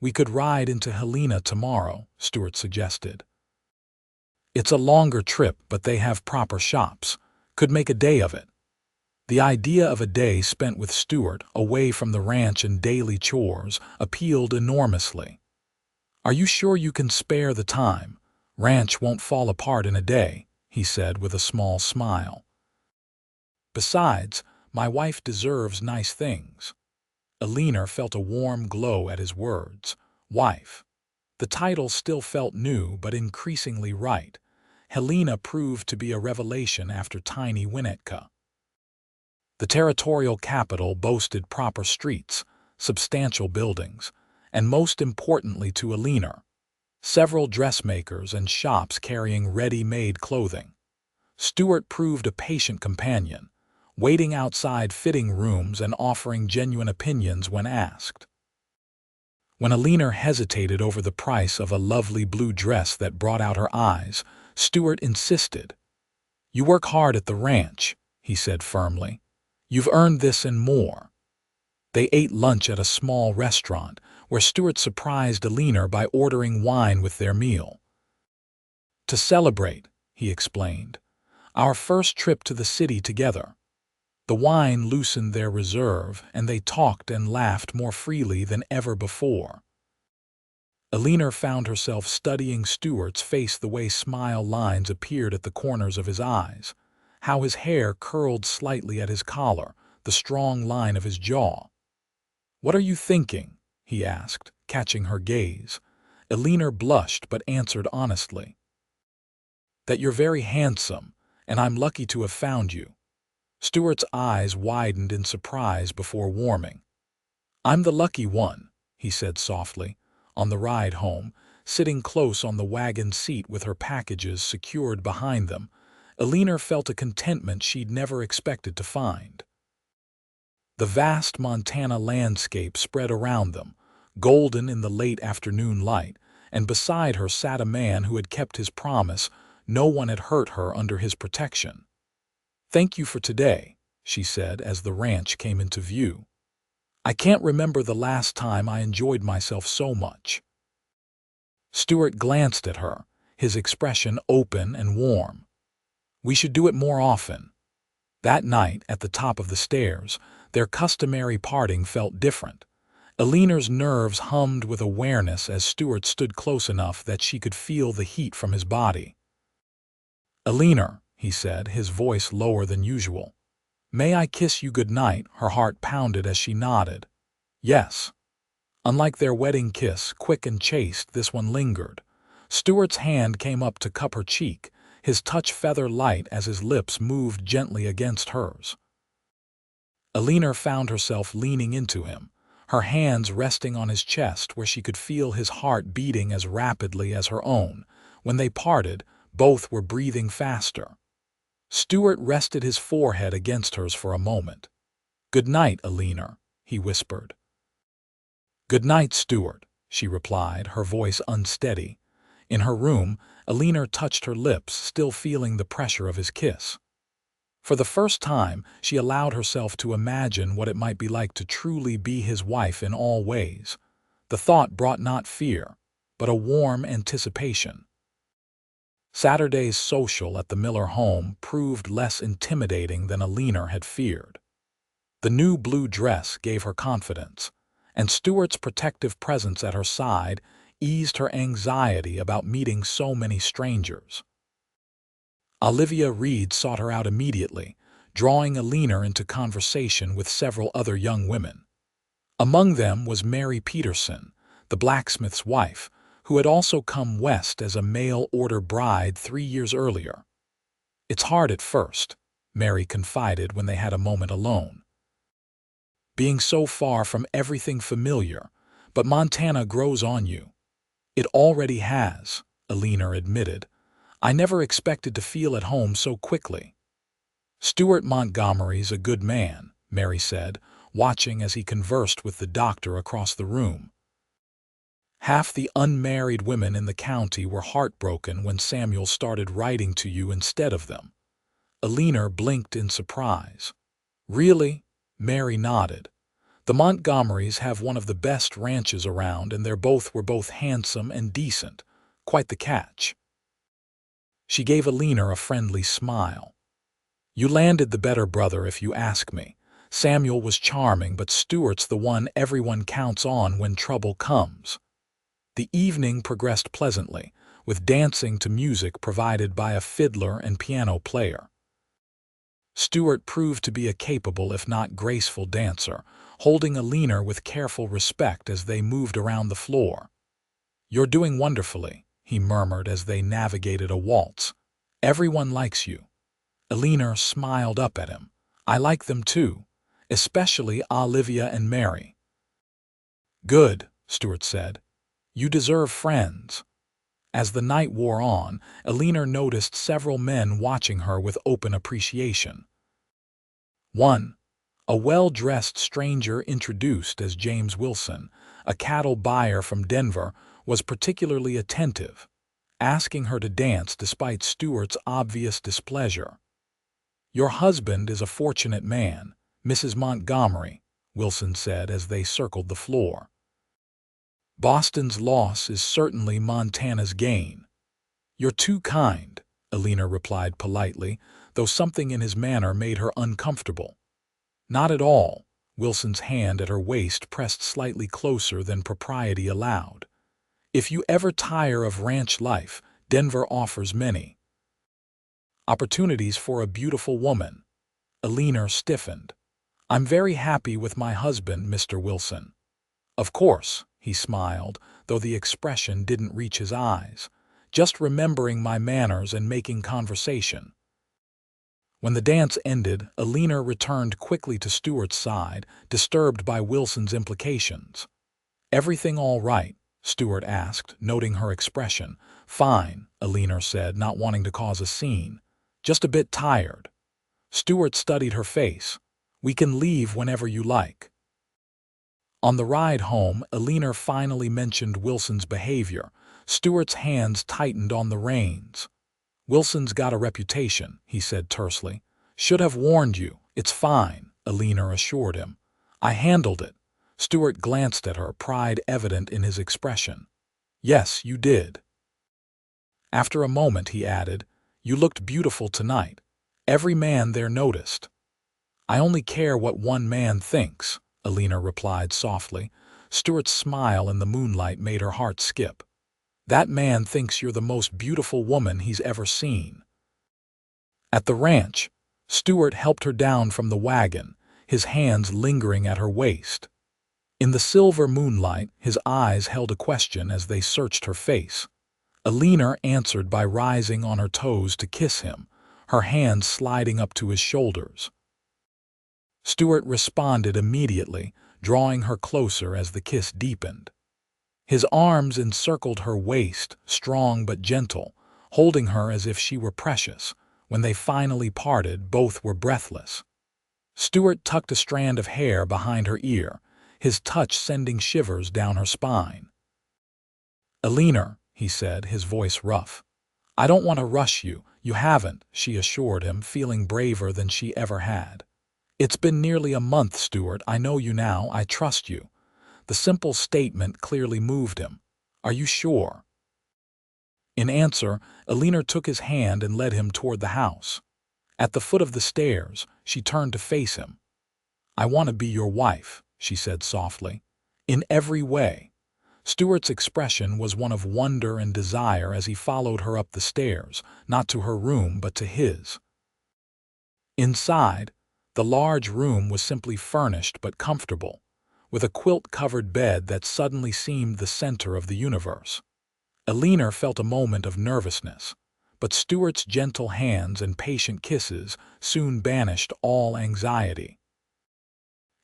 "We could ride into Helena tomorrow," Stuart suggested. "It's a longer trip, but they have proper shops. Could make a day of it." The idea of a day spent with Stuart, away from the ranch and daily chores, appealed enormously. "Are you sure you can spare the time? Ranch won't fall apart in a day," he said with a small smile. "Besides, my wife deserves nice things." Eleanor felt a warm glow at his words. Wife. The title still felt new but increasingly right. Helena proved to be a revelation after tiny Winnetka. The territorial capital boasted proper streets, substantial buildings, and most importantly to Eleanor, several dressmakers and shops carrying ready-made clothing. Stuart proved a patient companion, waiting outside fitting rooms and offering genuine opinions when asked. When Eleanor hesitated over the price of a lovely blue dress that brought out her eyes, Stuart insisted. "You work hard at the ranch," he said firmly. "You've earned this and more." They ate lunch at a small restaurant, where Stuart surprised Eleanor by ordering wine with their meal. "To celebrate," he explained, "our first trip to the city together." The wine loosened their reserve, and they talked and laughed more freely than ever before. Eleanor found herself studying Stuart's face, the way smile lines appeared at the corners of his eyes, how his hair curled slightly at his collar, the strong line of his jaw. "What are you thinking?" he asked, catching her gaze. Eleanor blushed but answered honestly. "That you're very handsome, and I'm lucky to have found you." Stuart's eyes widened in surprise before warming. "I'm the lucky one," he said softly. On the ride home, sitting close on the wagon seat with her packages secured behind them, Eleanor felt a contentment she'd never expected to find. The vast Montana landscape spread around them, golden in the late afternoon light, and beside her sat a man who had kept his promise. No one had hurt her under his protection. "Thank you for today," she said as the ranch came into view. "I can't remember the last time I enjoyed myself so much." Stuart glanced at her, his expression open and warm. "We should do it more often." That night, at the top of the stairs, their customary parting felt different. Eleanor's nerves hummed with awareness as Stuart stood close enough that she could feel the heat from his body. "Eleanor," he said, his voice lower than usual. "May I kiss you good night?" Her heart pounded as she nodded. "Yes." Unlike their wedding kiss, quick and chaste, this one lingered. Stuart's hand came up to cup her cheek, his touch feather light as his lips moved gently against hers. Eleanor found herself leaning into him, her hands resting on his chest where she could feel his heart beating as rapidly as her own. When they parted, both were breathing faster. Stuart rested his forehead against hers for a moment. "Good night, Eleanor," he whispered. "Good night, Stuart," she replied, her voice unsteady. In her room, Eleanor touched her lips, still feeling the pressure of his kiss. For the first time, she allowed herself to imagine what it might be like to truly be his wife in all ways. The thought brought not fear, but a warm anticipation. Saturday's social at the Miller home proved less intimidating than Eleanor had feared. The new blue dress gave her confidence, and Stuart's protective presence at her side eased her anxiety about meeting so many strangers. Olivia Reed sought her out immediately, drawing Eleanor into conversation with several other young women. Among them was Mary Peterson, the blacksmith's wife, who had also come west as a mail-order bride 3 years earlier. "It's hard at first," Mary confided when they had a moment alone. "Being so far from everything familiar, but Montana grows on you." "It already has," Eleanor admitted. "I never expected to feel at home so quickly." "Stuart Montgomery's a good man," Mary said, watching as he conversed with the doctor across the room. "Half the unmarried women in the county were heartbroken when Samuel started writing to you instead of them." Eleanor blinked in surprise. "Really?" Mary nodded. "The Montgomerys have one of the best ranches around, and were both handsome and decent. Quite the catch." She gave Eleanor a friendly smile. "You landed the better brother if you ask me. Samuel was charming, but Stuart's the one everyone counts on when trouble comes." The evening progressed pleasantly, with dancing to music provided by a fiddler and piano player. Stuart proved to be a capable if not graceful dancer, holding Eleanor with careful respect as they moved around the floor. "You're doing wonderfully," he murmured as they navigated a waltz. "Everyone likes you." Eleanor smiled up at him. "I like them too, especially Olivia and Mary." "Good," Stuart said. "You deserve friends." As the night wore on, Eleanor noticed several men watching her with open appreciation. One, a well-dressed stranger introduced as James Wilson, a cattle buyer from Denver, was particularly attentive, asking her to dance despite Stuart's obvious displeasure. "Your husband is a fortunate man, Mrs. Montgomery," Wilson said as they circled the floor. "Boston's loss is certainly Montana's gain." "You're too kind," Eleanor replied politely, though something in his manner made her uncomfortable. "Not at all." Wilson's hand at her waist pressed slightly closer than propriety allowed. "If you ever tire of ranch life, Denver offers many opportunities for a beautiful woman." Eleanor stiffened. "I'm very happy with my husband, Mr. Wilson." "Of course," he smiled, though the expression didn't reach his eyes. "Just remembering my manners and making conversation." When the dance ended, Eleanor returned quickly to Stuart's side, disturbed by Wilson's implications. "Everything all right?" Stuart asked, noting her expression. "Fine," Eleanor said, not wanting to cause a scene. "Just a bit tired." Stuart studied her face. "We can leave whenever you like." On the ride home, Eleanor finally mentioned Wilson's behavior. Stuart's hands tightened on the reins. "Wilson's got a reputation," he said tersely. "Should have warned you." "It's fine," Eleanor assured him. "I handled it." Stuart glanced at her, pride evident in his expression. "Yes, you did." After a moment, he added, "You looked beautiful tonight. Every man there noticed." "I only care what one man thinks," Eleanor replied softly. Stuart's smile in the moonlight made her heart skip. "That man thinks you're the most beautiful woman he's ever seen." At the ranch, Stuart helped her down from the wagon, his hands lingering at her waist. In the silver moonlight, his eyes held a question as they searched her face. Eleanor answered by rising on her toes to kiss him, her hands sliding up to his shoulders. Stuart responded immediately, drawing her closer as the kiss deepened. His arms encircled her waist, strong but gentle, holding her as if she were precious. When they finally parted, both were breathless. Stuart tucked a strand of hair behind her ear, his touch sending shivers down her spine. "Eleanor," he said, his voice rough. "I don't want to rush you. You haven't," she assured him, feeling braver than she ever had. "It's been nearly a month, Stuart. I know you now. I trust you." The simple statement clearly moved him. "Are you sure?" In answer, Eleanor took his hand and led him toward the house. At the foot of the stairs, she turned to face him. "I want to be your wife," she said softly. "In every way." Stuart's expression was one of wonder and desire as he followed her up the stairs, not to her room but to his. Inside, the large room was simply furnished but comfortable, with a quilt-covered bed that suddenly seemed the center of the universe. Eleanor felt a moment of nervousness, but Stuart's gentle hands and patient kisses soon banished all anxiety.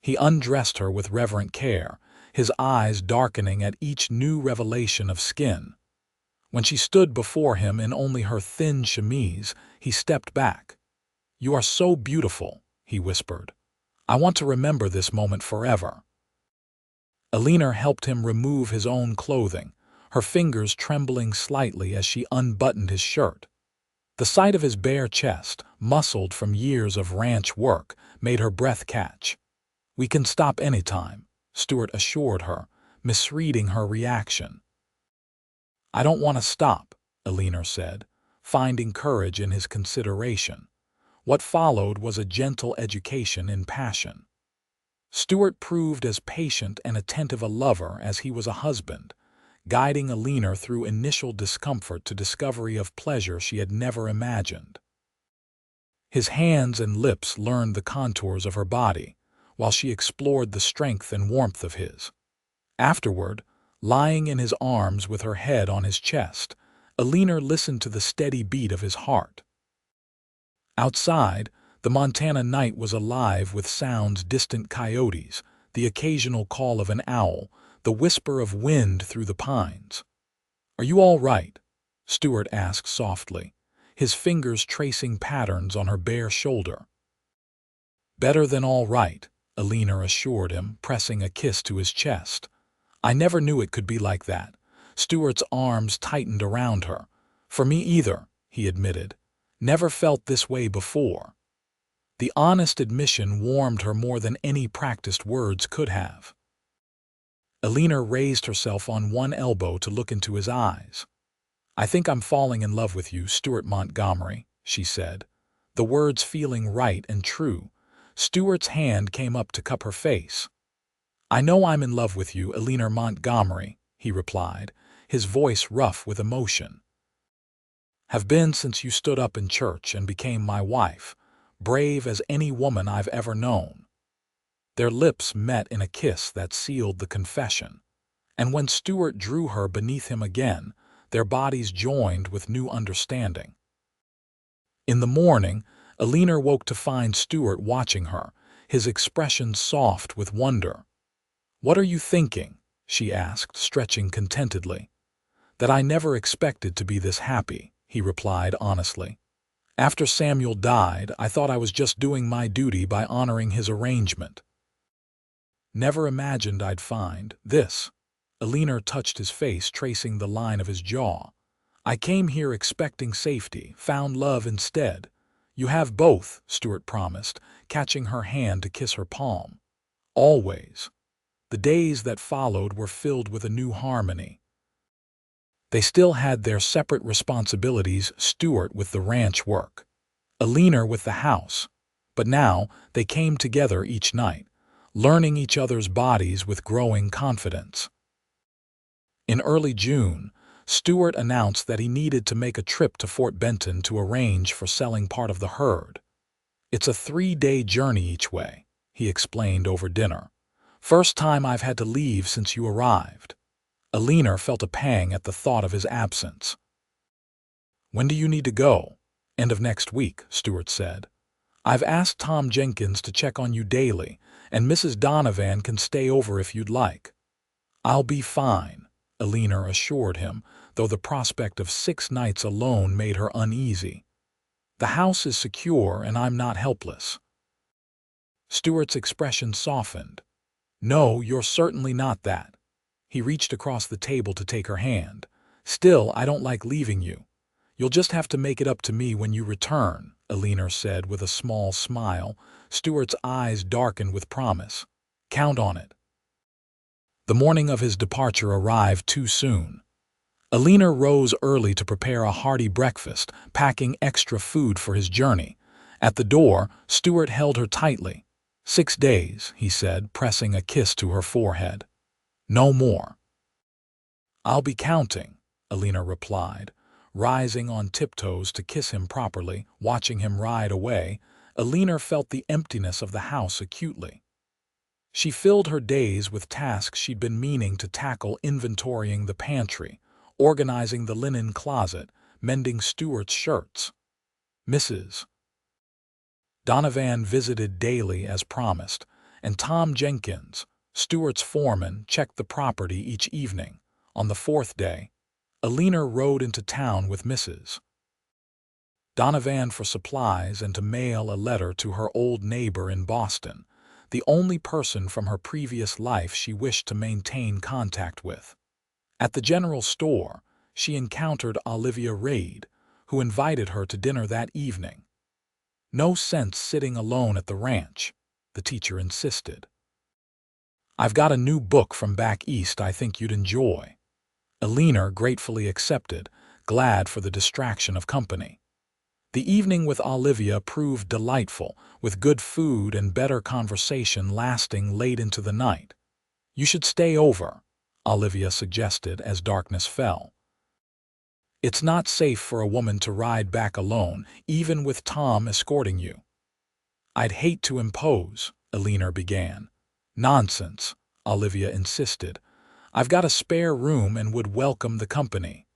He undressed her with reverent care, his eyes darkening at each new revelation of skin. When she stood before him in only her thin chemise, he stepped back. "You are so beautiful," he whispered. "I want to remember this moment forever." Eleanor helped him remove his own clothing, her fingers trembling slightly as she unbuttoned his shirt. The sight of his bare chest, muscled from years of ranch work, made her breath catch. "We can stop anytime," Stuart assured her, misreading her reaction. "I don't want to stop," Eleanor said, finding courage in his consideration. What followed was a gentle education in passion. Stuart proved as patient and attentive a lover as he was a husband, guiding Eleanor through initial discomfort to discovery of pleasure she had never imagined. His hands and lips learned the contours of her body, while she explored the strength and warmth of his. Afterward, lying in his arms with her head on his chest, Eleanor listened to the steady beat of his heart. Outside, the Montana night was alive with sounds: distant coyotes, the occasional call of an owl, the whisper of wind through the pines. "Are you all right?" Stuart asked softly, his fingers tracing patterns on her bare shoulder. "Better than all right," Eleanor assured him, pressing a kiss to his chest. "I never knew it could be like that." Stuart's arms tightened around her. "For me either," he admitted. "Never felt this way before." The honest admission warmed her more than any practiced words could have. Eleanor raised herself on one elbow to look into his eyes. "I think I'm falling in love with you, Stuart Montgomery," she said, the words feeling right and true. Stuart's hand came up to cup her face. "I know I'm in love with you, Eleanor Montgomery," he replied, his voice rough with emotion. "Have been since you stood up in church and became my wife, brave as any woman I've ever known." Their lips met in a kiss that sealed the confession, and when Stuart drew her beneath him again, their bodies joined with new understanding. In the morning, Eleanor woke to find Stuart watching her, his expression soft with wonder. "What are you thinking?" she asked, stretching contentedly. "That I never expected to be this happy," he replied honestly. "After Samuel died, I thought I was just doing my duty by honoring his arrangement. Never imagined I'd find this." Eleanor touched his face, tracing the line of his jaw. "I came here expecting safety, found love instead." "You have both," Stuart promised, catching her hand to kiss her palm. "Always." The days that followed were filled with a new harmony. They still had their separate responsibilities, Stuart with the ranch work, Eleanor with the house. But now they came together each night, learning each other's bodies with growing confidence. In early June, Stuart announced that he needed to make a trip to Fort Benton to arrange for selling part of the herd. "It's a 3-day journey each way," he explained over dinner. "First time I've had to leave since you arrived." Eleanor felt a pang at the thought of his absence. "When do you need to go?" "End of next week," Stuart said. "I've asked Tom Jenkins to check on you daily, and Mrs. Donovan can stay over if you'd like." "I'll be fine," Eleanor assured him, though the prospect of 6 nights alone made her uneasy. "The house is secure and I'm not helpless." Stuart's expression softened. "No, you're certainly not that." He reached across the table to take her hand. "Still, I don't like leaving you. You'll just have to make it up to me when you return," Eleanor said with a small smile. Stuart's eyes darkened with promise. "Count on it." The morning of his departure arrived too soon. Eleanor rose early to prepare a hearty breakfast, packing extra food for his journey. At the door, Stuart held her tightly. "6 days," he said, pressing a kiss to her forehead. "No more." "I'll be counting," Eleanor replied, rising on tiptoes to kiss him properly. Watching him ride away, Eleanor felt the emptiness of the house acutely. She filled her days with tasks she'd been meaning to tackle: inventorying the pantry, organizing the linen closet, mending Stuart's shirts. Mrs. Donovan visited daily as promised, and Tom Jenkins, Stuart's foreman, checked the property each evening. On the fourth day, Eleanor rode into town with Mrs. Donovan for supplies and to mail a letter to her old neighbor in Boston, the only person from her previous life she wished to maintain contact with. At the general store, she encountered Olivia Reid, who invited her to dinner that evening. "No sense sitting alone at the ranch," the teacher insisted. "I've got a new book from back east I think you'd enjoy." Eleanor gratefully accepted, glad for the distraction of company. The evening with Olivia proved delightful, with good food and better conversation lasting late into the night. "You should stay over," Olivia suggested as darkness fell. "It's not safe for a woman to ride back alone, even with Tom escorting you." "I'd hate to impose," Eleanor began. "Nonsense," Olivia insisted. "I've got a spare room and would welcome the company."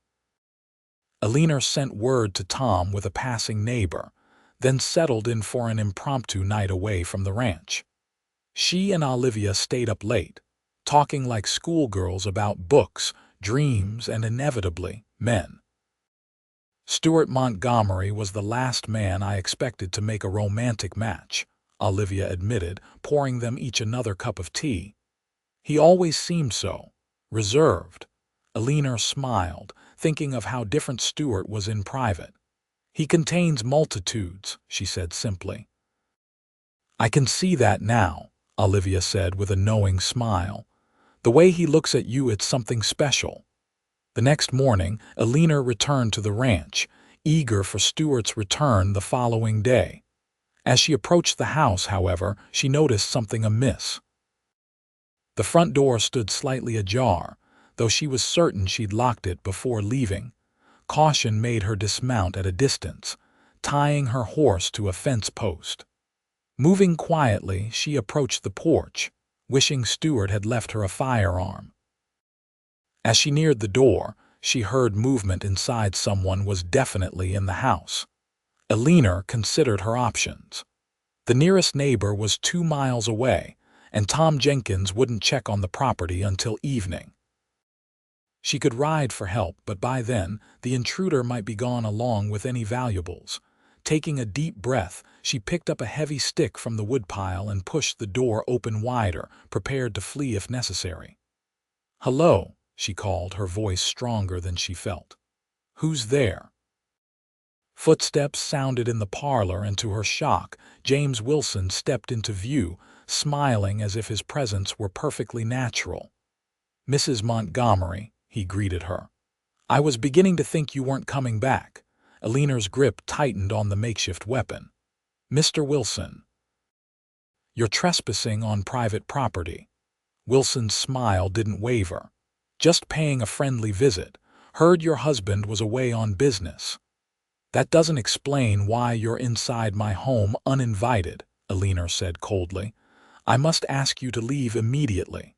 Eleanor sent word to Tom with a passing neighbor, then settled in for an impromptu night away from the ranch. She and Olivia stayed up late, talking like schoolgirls about books, dreams, and inevitably, men. "Stuart Montgomery was the last man I expected to make a romantic match," Olivia admitted, pouring them each another cup of tea. "He always seemed so reserved." Eleanor smiled, thinking of how different Stuart was in private. "He contains multitudes," she said simply. "I can see that now," Olivia said with a knowing smile. "The way he looks at you, it's something special." The next morning, Eleanor returned to the ranch, eager for Stuart's return the following day. As she approached the house, however, she noticed something amiss. The front door stood slightly ajar, though she was certain she'd locked it before leaving. Caution made her dismount at a distance, tying her horse to a fence post. Moving quietly, she approached the porch, wishing Stuart had left her a firearm. As she neared the door, she heard movement inside. Someone was definitely in the house. Eleanor considered her options. The nearest neighbor was 2 miles away, and Tom Jenkins wouldn't check on the property until evening. She could ride for help, but by then, the intruder might be gone along with any valuables. Taking a deep breath, she picked up a heavy stick from the woodpile and pushed the door open wider, prepared to flee if necessary. "Hello," she called, her voice stronger than she felt. "Who's there?" Footsteps sounded in the parlor, and to her shock, James Wilson stepped into view, smiling as if his presence were perfectly natural. "Mrs. Montgomery," he greeted her. "I was beginning to think you weren't coming back." Eleanor's grip tightened on the makeshift weapon. "Mr. Wilson, you're trespassing on private property." Wilson's smile didn't waver. "Just paying a friendly visit. Heard your husband was away on business." "That doesn't explain why you're inside my home uninvited," Eleanor said coldly. "I must ask you to leave immediately."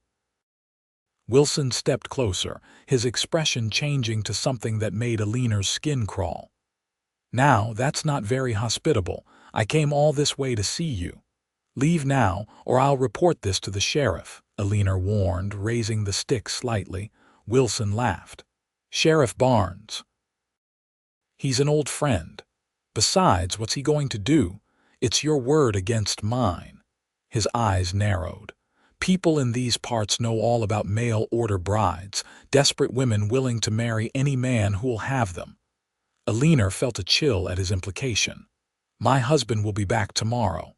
Wilson stepped closer, his expression changing to something that made Eleanor's skin crawl. "Now, that's not very hospitable. I came all this way to see you." "Leave now, or I'll report this to the sheriff," Eleanor warned, raising the stick slightly. Wilson laughed. "Sheriff Barnes? He's an old friend. Besides, what's he going to do? It's your word against mine." His eyes narrowed. "People in these parts know all about mail-order brides, desperate women willing to marry any man who'll have them." Eleanor felt a chill at his implication. "My husband will be back tomorrow."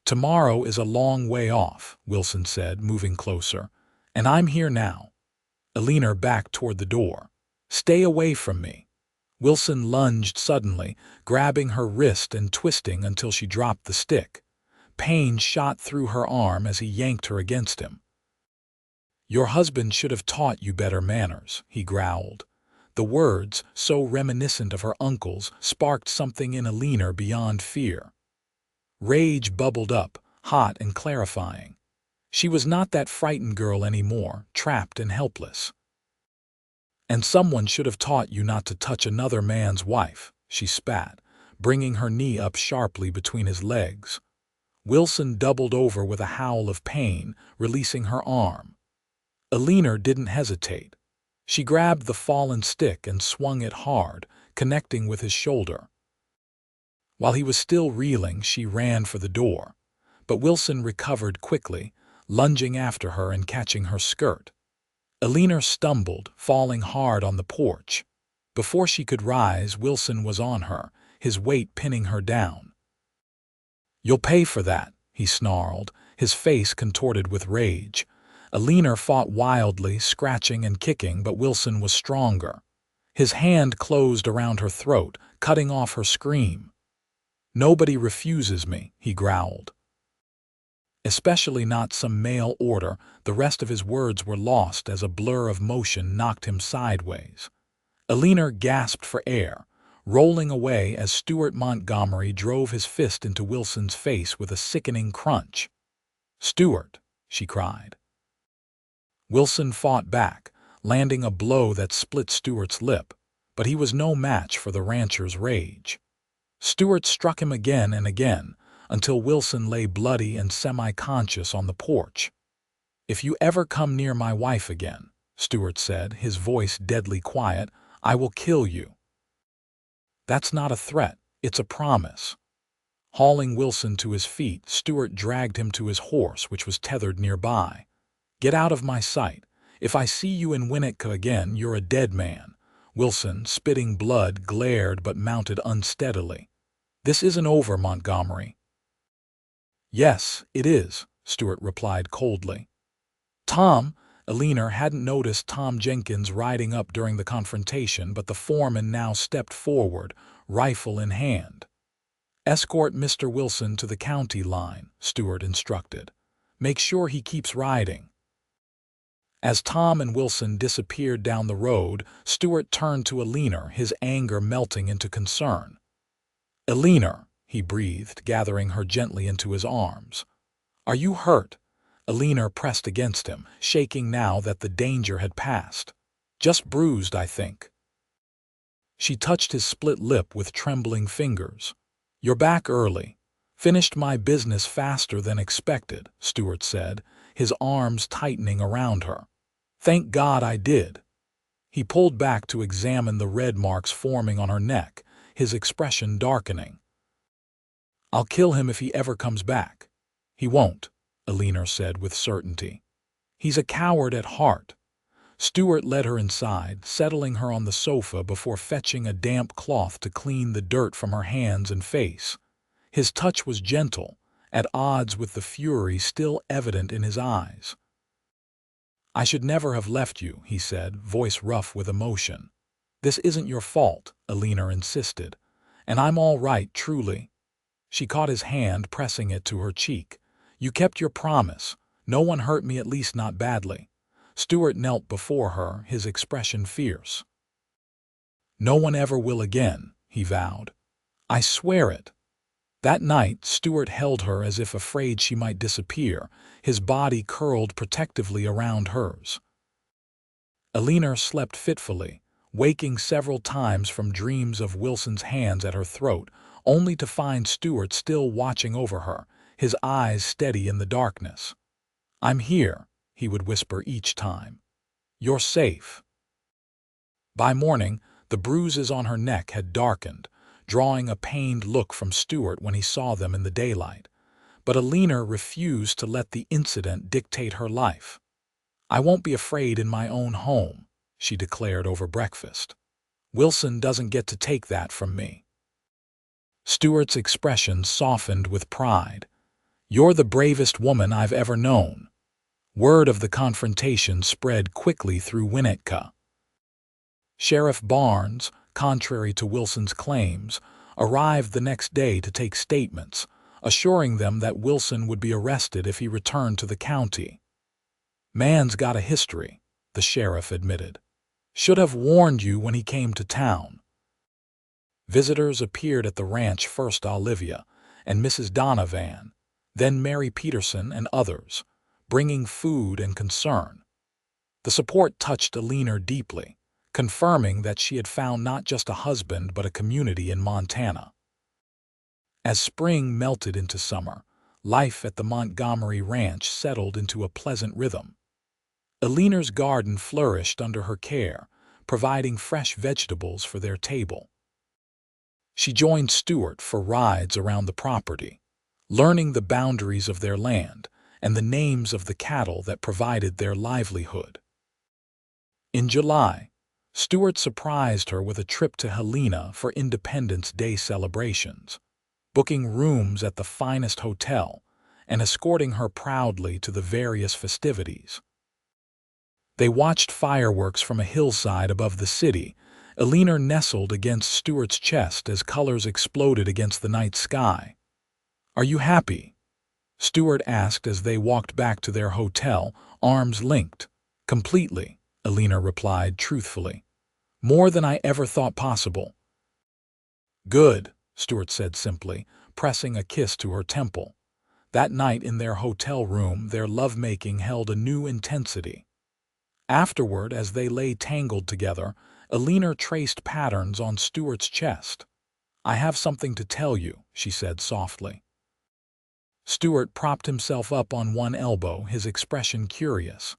"Tomorrow is a long way off," Wilson said, moving closer. "And I'm here now." Eleanor backed toward the door. "Stay away from me." Wilson lunged suddenly, grabbing her wrist and twisting until she dropped the stick. Pain shot through her arm as he yanked her against him. "Your husband should have taught you better manners," he growled. The words, so reminiscent of her uncle's, sparked something in Eleanor beyond fear. Rage bubbled up, hot and clarifying. She was not that frightened girl anymore, trapped and helpless. "And someone should have taught you not to touch another man's wife," she spat, bringing her knee up sharply between his legs. Wilson doubled over with a howl of pain, releasing her arm. Eleanor didn't hesitate. She grabbed the fallen stick and swung it hard, connecting with his shoulder. While he was still reeling, she ran for the door. But Wilson recovered quickly, lunging after her and catching her skirt. Eleanor stumbled, falling hard on the porch. Before she could rise, Wilson was on her, his weight pinning her down. "You'll pay for that," he snarled, his face contorted with rage. Eleanor fought wildly, scratching and kicking, but Wilson was stronger. His hand closed around her throat, cutting off her scream. "Nobody refuses me," he growled. "Especially not some mail order." The rest of his words were lost as a blur of motion knocked him sideways. Eleanor gasped for air, rolling away as Stuart Montgomery drove his fist into Wilson's face with a sickening crunch. "Stuart!" she cried. Wilson fought back, landing a blow that split Stuart's lip, but he was no match for the rancher's rage. Stuart struck him again and again, until Wilson lay bloody and semi-conscious on the porch. "If you ever come near my wife again," Stuart said, his voice deadly quiet, "I will kill you." "That's not a threat, it's a promise." Hauling Wilson to his feet, Stuart dragged him to his horse, which was tethered nearby. "Get out of my sight. If I see you in Winnetka again, you're a dead man." Wilson, spitting blood, glared but mounted unsteadily. "This isn't over, Montgomery." "Yes, it is," Stuart replied coldly. "Tom," Eleanor hadn't noticed Tom Jenkins riding up during the confrontation, but the foreman now stepped forward, rifle in hand. "Escort Mr. Wilson to the county line," Stuart instructed. "Make sure he keeps riding." As Tom and Wilson disappeared down the road, Stuart turned to Eleanor, his anger melting into concern. "Eleanor," he breathed, gathering her gently into his arms. "Are you hurt?" Eleanor pressed against him, shaking now that the danger had passed. "Just bruised, I think." She touched his split lip with trembling fingers. "You're back early. Finished my business faster than expected," Stuart said, his arms tightening around her. "Thank God I did." He pulled back to examine the red marks forming on her neck, his expression darkening. "I'll kill him if he ever comes back." "He won't," Eleanor said with certainty. "He's a coward at heart." Stuart led her inside, settling her on the sofa before fetching a damp cloth to clean the dirt from her hands and face. His touch was gentle, at odds with the fury still evident in his eyes. "I should never have left you," he said, voice rough with emotion. "This isn't your fault," Eleanor insisted. "And I'm all right, truly." She caught his hand, pressing it to her cheek. "You kept your promise. No one hurt me, at least not badly." Stuart knelt before her, his expression fierce. "No one ever will again," he vowed. "I swear it." That night, Stuart held her as if afraid she might disappear, his body curled protectively around hers. Eleanor slept fitfully, waking several times from dreams of Wilson's hands at her throat, only to find Stuart still watching over her, his eyes steady in the darkness. "I'm here," he would whisper each time. "You're safe." By morning, the bruises on her neck had darkened, drawing a pained look from Stuart when he saw them in the daylight. But Eleanor refused to let the incident dictate her life. "I won't be afraid in my own home," she declared over breakfast. "Wilson doesn't get to take that from me." Stuart's expression softened with pride. "You're the bravest woman I've ever known." Word of the confrontation spread quickly through Winnetka. Sheriff Barnes, contrary to Wilson's claims, arrived the next day to take statements, assuring them that Wilson would be arrested if he returned to the county. "Man's got a history," the sheriff admitted. "Should have warned you when he came to town." Visitors appeared at the ranch, first Olivia and Mrs. Donovan, then Mary Peterson and others, bringing food and concern. The support touched Eleanor deeply, confirming that she had found not just a husband but a community in Montana. As spring melted into summer, life at the Montgomery ranch settled into a pleasant rhythm. Eleanor's garden flourished under her care, providing fresh vegetables for their table. She joined Stuart for rides around the property, learning the boundaries of their land and the names of the cattle that provided their livelihood. In July, Stuart surprised her with a trip to Helena for Independence Day celebrations, booking rooms at the finest hotel and escorting her proudly to the various festivities. They watched fireworks from a hillside above the city. Eleanor nestled against Stuart's chest as colors exploded against the night sky. "Are you happy?" Stuart asked as they walked back to their hotel, arms linked. "Completely," Eleanor replied truthfully. "More than I ever thought possible." "Good," Stuart said simply, pressing a kiss to her temple. That night in their hotel room, their lovemaking held a new intensity. Afterward, as they lay tangled together, Eleanor traced patterns on Stuart's chest. "I have something to tell you," she said softly. Stuart propped himself up on one elbow, his expression curious.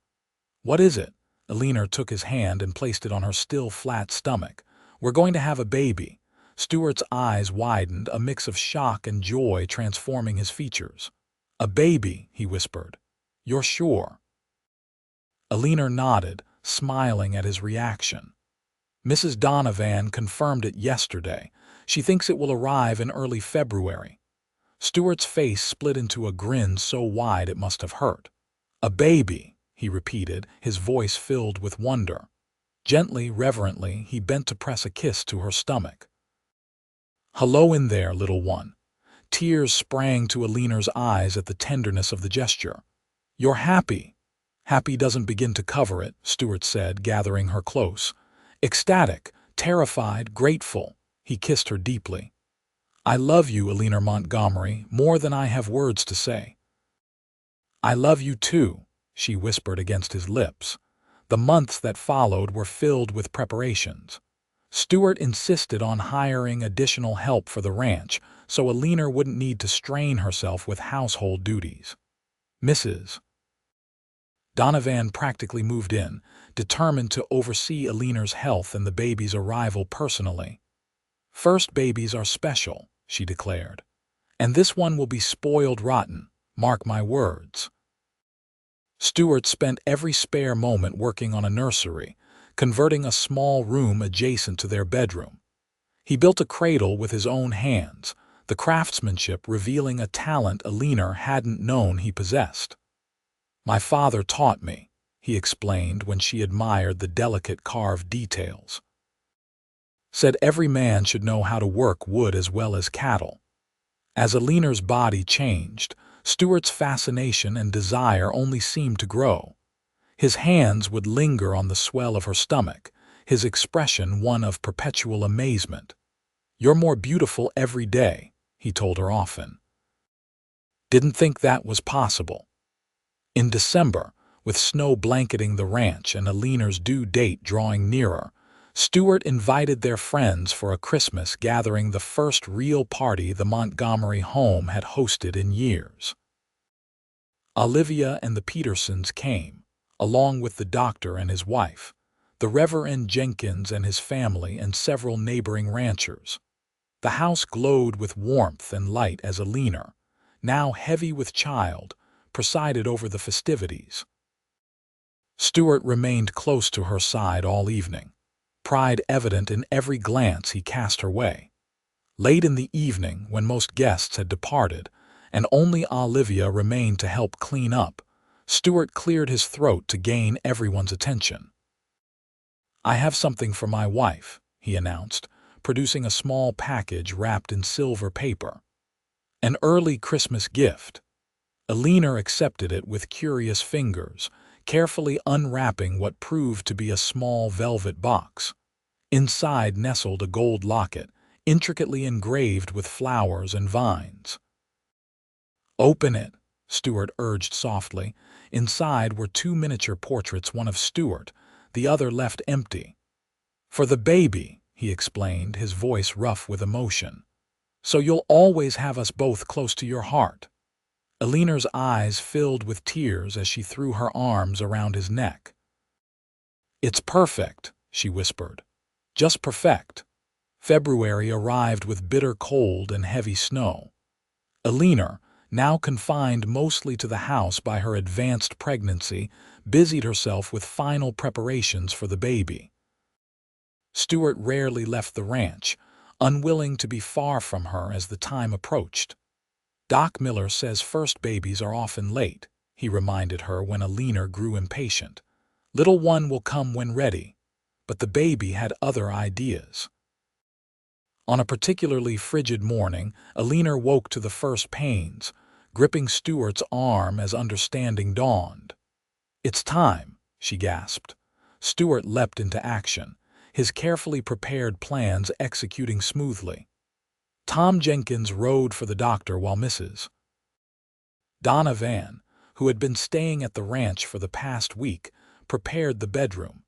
"What is it?" Eleanor took his hand and placed it on her still flat stomach. "We're going to have a baby." Stuart's eyes widened, a mix of shock and joy transforming his features. "A baby," he whispered. "You're sure?" Eleanor nodded, smiling at his reaction. "Mrs. Donovan confirmed it yesterday. She thinks it will arrive in early February." Stuart's face split into a grin so wide it must have hurt. "A baby," he repeated, his voice filled with wonder. Gently, reverently, he bent to press a kiss to her stomach. "Hello in there, little one." Tears sprang to Eleanor's eyes at the tenderness of the gesture. "You're happy." "Happy doesn't begin to cover it," Stuart said, gathering her close. Ecstatic, terrified, grateful, he kissed her deeply. "I love you, Eleanor Montgomery, more than I have words to say." "I love you too," she whispered against his lips. The months that followed were filled with preparations. Stuart insisted on hiring additional help for the ranch so Eleanor wouldn't need to strain herself with household duties. Mrs. Donovan practically moved in, determined to oversee Eleanor's health and the baby's arrival personally. "First babies are special," she declared. "And this one will be spoiled rotten, mark my words." Stuart spent every spare moment working on a nursery, converting a small room adjacent to their bedroom. He built a cradle with his own hands, the craftsmanship revealing a talent Eleanor hadn't known he possessed. "My father taught me," he explained when she admired the delicate carved details. "Said every man should know how to work wood as well as cattle." As Eleanor's body changed, Stuart's fascination and desire only seemed to grow. His hands would linger on the swell of her stomach, his expression one of perpetual amazement. "You're more beautiful every day," he told her often. Didn't think that was possible. In December, with snow blanketing the ranch and Eleanor's due date drawing nearer, Stuart invited their friends for a Christmas gathering, the first real party the Montgomery home had hosted in years. Olivia and the Petersons came, along with the doctor and his wife, the Reverend Jenkins and his family, and several neighboring ranchers. The house glowed with warmth and light as Eleanor, now heavy with child, presided over the festivities. Stuart remained close to her side all evening, pride evident in every glance he cast her way. Late in the evening, when most guests had departed, and only Olivia remained to help clean up, Stuart cleared his throat to gain everyone's attention. "I have something for my wife," he announced, producing a small package wrapped in silver paper. An early Christmas gift. Eleanor accepted it with curious fingers, carefully unwrapping what proved to be a small velvet box. Inside nestled a gold locket, intricately engraved with flowers and vines. "Open it," Stuart urged softly. Inside were two miniature portraits, one of Stuart, the other left empty. "For the baby," he explained, his voice rough with emotion. "So you'll always have us both close to your heart." Eleanor's eyes filled with tears as she threw her arms around his neck. "It's perfect," she whispered. "Just perfect." February arrived with bitter cold and heavy snow. Eleanor, now confined mostly to the house by her advanced pregnancy, busied herself with final preparations for the baby. Stuart rarely left the ranch, unwilling to be far from her as the time approached. "Doc Miller says first babies are often late," he reminded her when Eleanor grew impatient. "Little one will come when ready." But the baby had other ideas. On a particularly frigid morning, Eleanor woke to the first pains, gripping Stuart's arm as understanding dawned. "It's time," she gasped. Stuart leapt into action, his carefully prepared plans executing smoothly. Tom Jenkins rode for the doctor while Mrs. Donovan, who had been staying at the ranch for the past week, prepared the bedroom.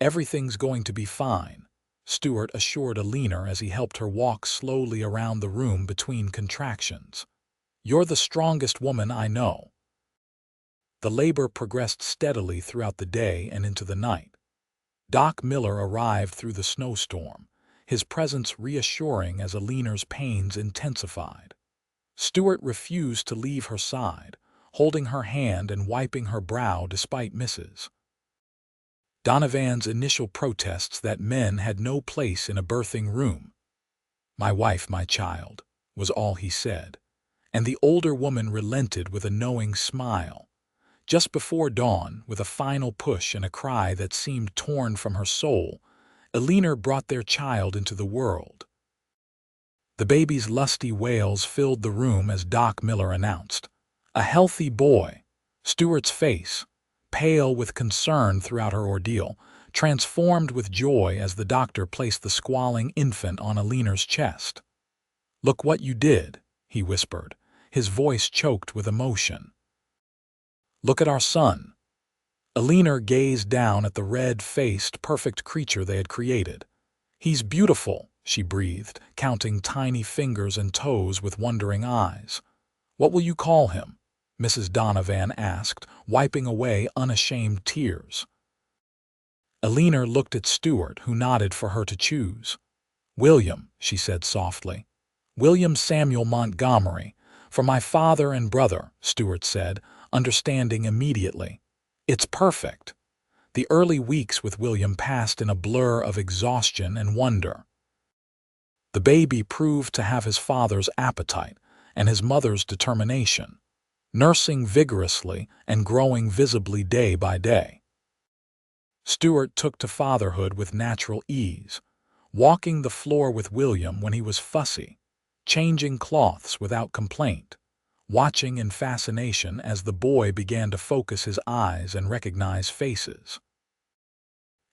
"Everything's going to be fine," Stuart assured Eleanor as he helped her walk slowly around the room between contractions. "You're the strongest woman I know." The labor progressed steadily throughout the day and into the night. Doc Miller arrived through the snowstorm, his presence reassuring as Eleanor's pains intensified. Stuart refused to leave her side, holding her hand and wiping her brow despite Mrs. Donovan's initial protests that men had no place in a birthing room. "My wife, my child," was all he said, and the older woman relented with a knowing smile. Just before dawn, with a final push and a cry that seemed torn from her soul, Eleanor brought their child into the world. The baby's lusty wails filled the room as Doc Miller announced, "A healthy boy." Stuart's face, pale with concern throughout her ordeal, transformed with joy as the doctor placed the squalling infant on Eleanor's chest. "Look what you did," he whispered, his voice choked with emotion. "Look at our son." Eleanor gazed down at the red-faced, perfect creature they had created. "He's beautiful," she breathed, counting tiny fingers and toes with wondering eyes. "What will you call him?" Mrs. Donovan asked, wiping away unashamed tears. Eleanor looked at Stuart, who nodded for her to choose. "William," she said softly. "William Samuel Montgomery, for my father and brother," Stuart said, understanding immediately. "It's perfect." The early weeks with William passed in a blur of exhaustion and wonder. The baby proved to have his father's appetite and his mother's determination, nursing vigorously and growing visibly day by day. Stuart took to fatherhood with natural ease, walking the floor with William when he was fussy, changing cloths without complaint, watching in fascination as the boy began to focus his eyes and recognize faces.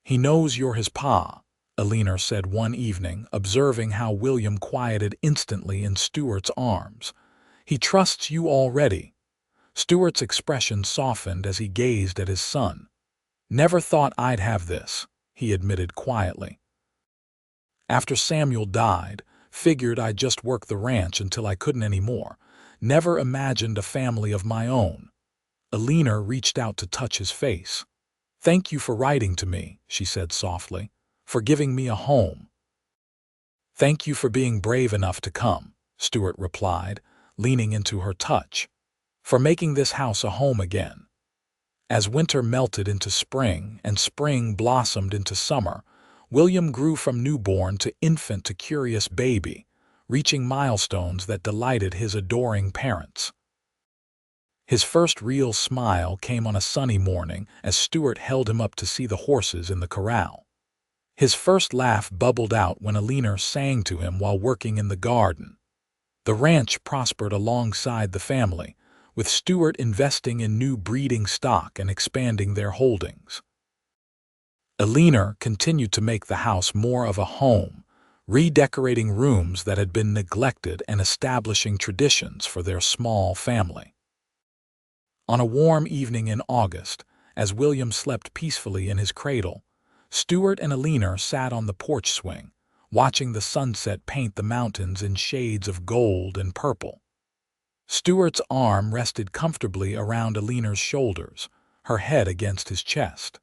"He knows you're his pa," Eleanor said one evening, observing how William quieted instantly in Stuart's arms. "He trusts you already." Stuart's expression softened as he gazed at his son. "Never thought I'd have this," he admitted quietly. "After Samuel died, figured I'd just work the ranch until I couldn't anymore. Never imagined a family of my own." Eleanor reached out to touch his face. "Thank you for writing to me," she said softly, "for giving me a home." "Thank you for being brave enough to come," Stuart replied, leaning into her touch. "For making this house a home again." As winter melted into spring and spring blossomed into summer, William grew from newborn to infant to curious baby, reaching milestones that delighted his adoring parents. His first real smile came on a sunny morning as Stuart held him up to see the horses in the corral. His first laugh bubbled out when Eleanor sang to him while working in the garden. The ranch prospered alongside the family, with Stuart investing in new breeding stock and expanding their holdings. Eleanor continued to make the house more of a home, redecorating rooms that had been neglected and establishing traditions for their small family. On a warm evening in August, as William slept peacefully in his cradle, Stuart and Eleanor sat on the porch swing, watching the sunset paint the mountains in shades of gold and purple. Stuart's arm rested comfortably around Eleanor's shoulders, her head against his chest.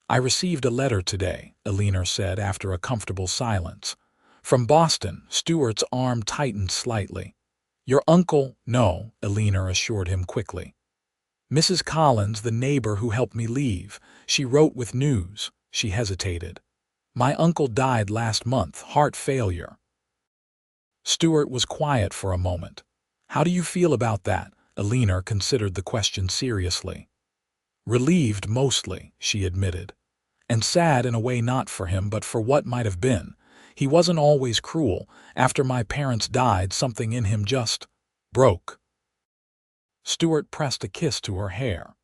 "I received a letter today," Eleanor said after a comfortable silence. "From Boston." Stuart's arm tightened slightly. "Your uncle—" "No," Eleanor assured him quickly. "Mrs. Collins, the neighbor who helped me leave. She wrote with news." She hesitated. "My uncle died last month, heart failure." Stuart was quiet for a moment. "How do you feel about that?" Eleanor considered the question seriously. "Relieved mostly," she admitted. "And sad in a way, not for him but for what might have been. He wasn't always cruel. After my parents died, something in him just broke." Stuart pressed a kiss to her hair.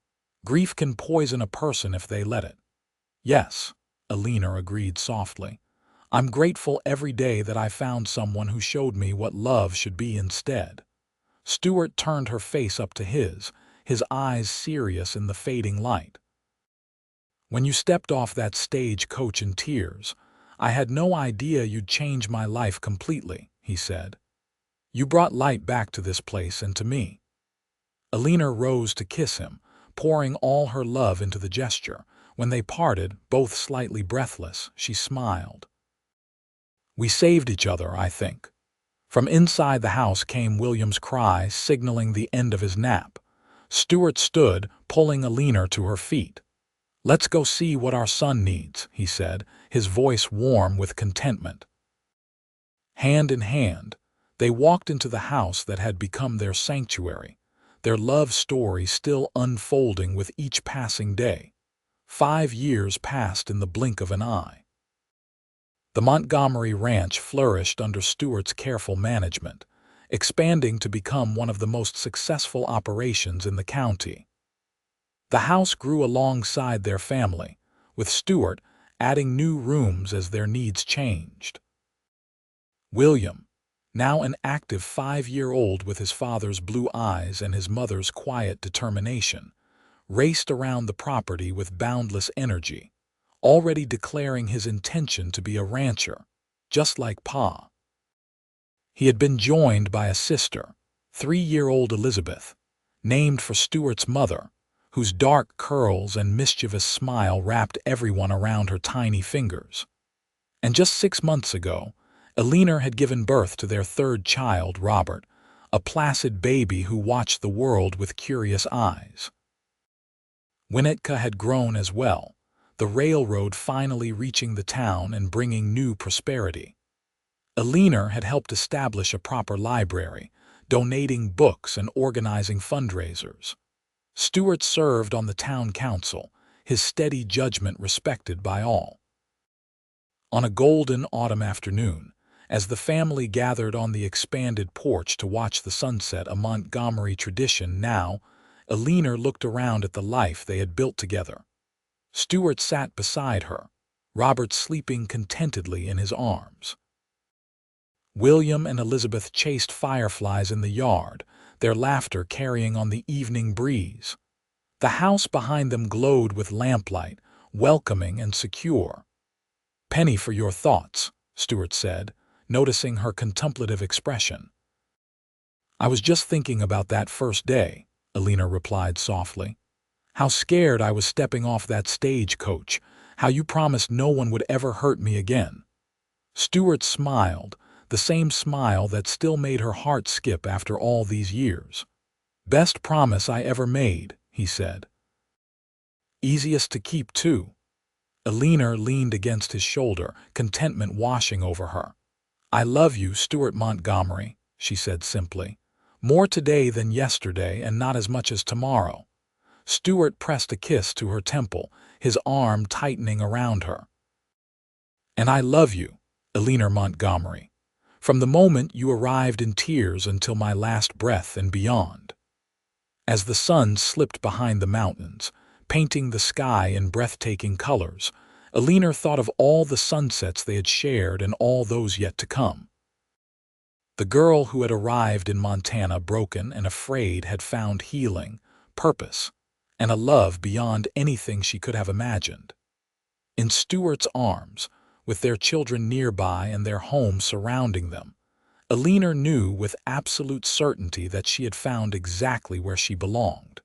"Grief can poison a person if they let it." "Yes," Eleanor agreed softly. "I'm grateful every day that I found someone who showed me what love should be instead." Stuart turned her face up to his eyes serious in the fading light. "When you stepped off that stage coach in tears, I had no idea you'd change my life completely," he said. "You brought light back to this place and to me." Eleanor rose to kiss him, pouring all her love into the gesture. When they parted, both slightly breathless, she smiled. "We saved each other, I think." From inside the house came William's cry, signaling the end of his nap. Stuart stood, pulling Eleanor to her feet. "Let's go see what our son needs," he said, his voice warm with contentment. Hand in hand, they walked into the house that had become their sanctuary, their love story still unfolding with each passing day. 5 years passed in the blink of an eye. The Montgomery Ranch flourished under Stuart's careful management, expanding to become one of the most successful operations in the county. The house grew alongside their family, with Stuart adding new rooms as their needs changed. William, now an active 5-year-old with his father's blue eyes and his mother's quiet determination, raced around the property with boundless energy, already declaring his intention to be a rancher, just like Pa. He had been joined by a sister, 3-year-old Elizabeth, named for Stuart's mother, whose dark curls and mischievous smile wrapped everyone around her tiny fingers. And just 6 months ago, Eleanor had given birth to their 3rd child, Robert, a placid baby who watched the world with curious eyes. Winnetka had grown as well, the railroad finally reaching the town and bringing new prosperity. Eleanor had helped establish a proper library, donating books and organizing fundraisers. Stuart served on the town council, his steady judgment respected by all. On a golden autumn afternoon, as the family gathered on the expanded porch to watch the sunset, a Montgomery tradition now, Eleanor looked around at the life they had built together. Stuart sat beside her, Robert sleeping contentedly in his arms. William and Elizabeth chased fireflies in the yard, their laughter carrying on the evening breeze. The house behind them glowed with lamplight, welcoming and secure. "Penny for your thoughts," Stuart said, noticing her contemplative expression. "I was just thinking about that first day," Eleanor replied softly. "How scared I was stepping off that stagecoach, how you promised no one would ever hurt me again." Stuart smiled, the same smile that still made her heart skip after all these years. "Best promise I ever made," he said. "Easiest to keep, too." Eleanor leaned against his shoulder, contentment washing over her. "I love you, Stuart Montgomery," she said simply. "More today than yesterday and not as much as tomorrow." Stuart pressed a kiss to her temple, his arm tightening around her. "And I love you, Eleanor Montgomery, from the moment you arrived in tears until my last breath and beyond." As the sun slipped behind the mountains, painting the sky in breathtaking colors, Eleanor thought of all the sunsets they had shared and all those yet to come. The girl who had arrived in Montana broken and afraid had found healing, purpose, and a love beyond anything she could have imagined. In Stuart's arms, with their children nearby and their home surrounding them, Eleanor knew with absolute certainty that she had found exactly where she belonged.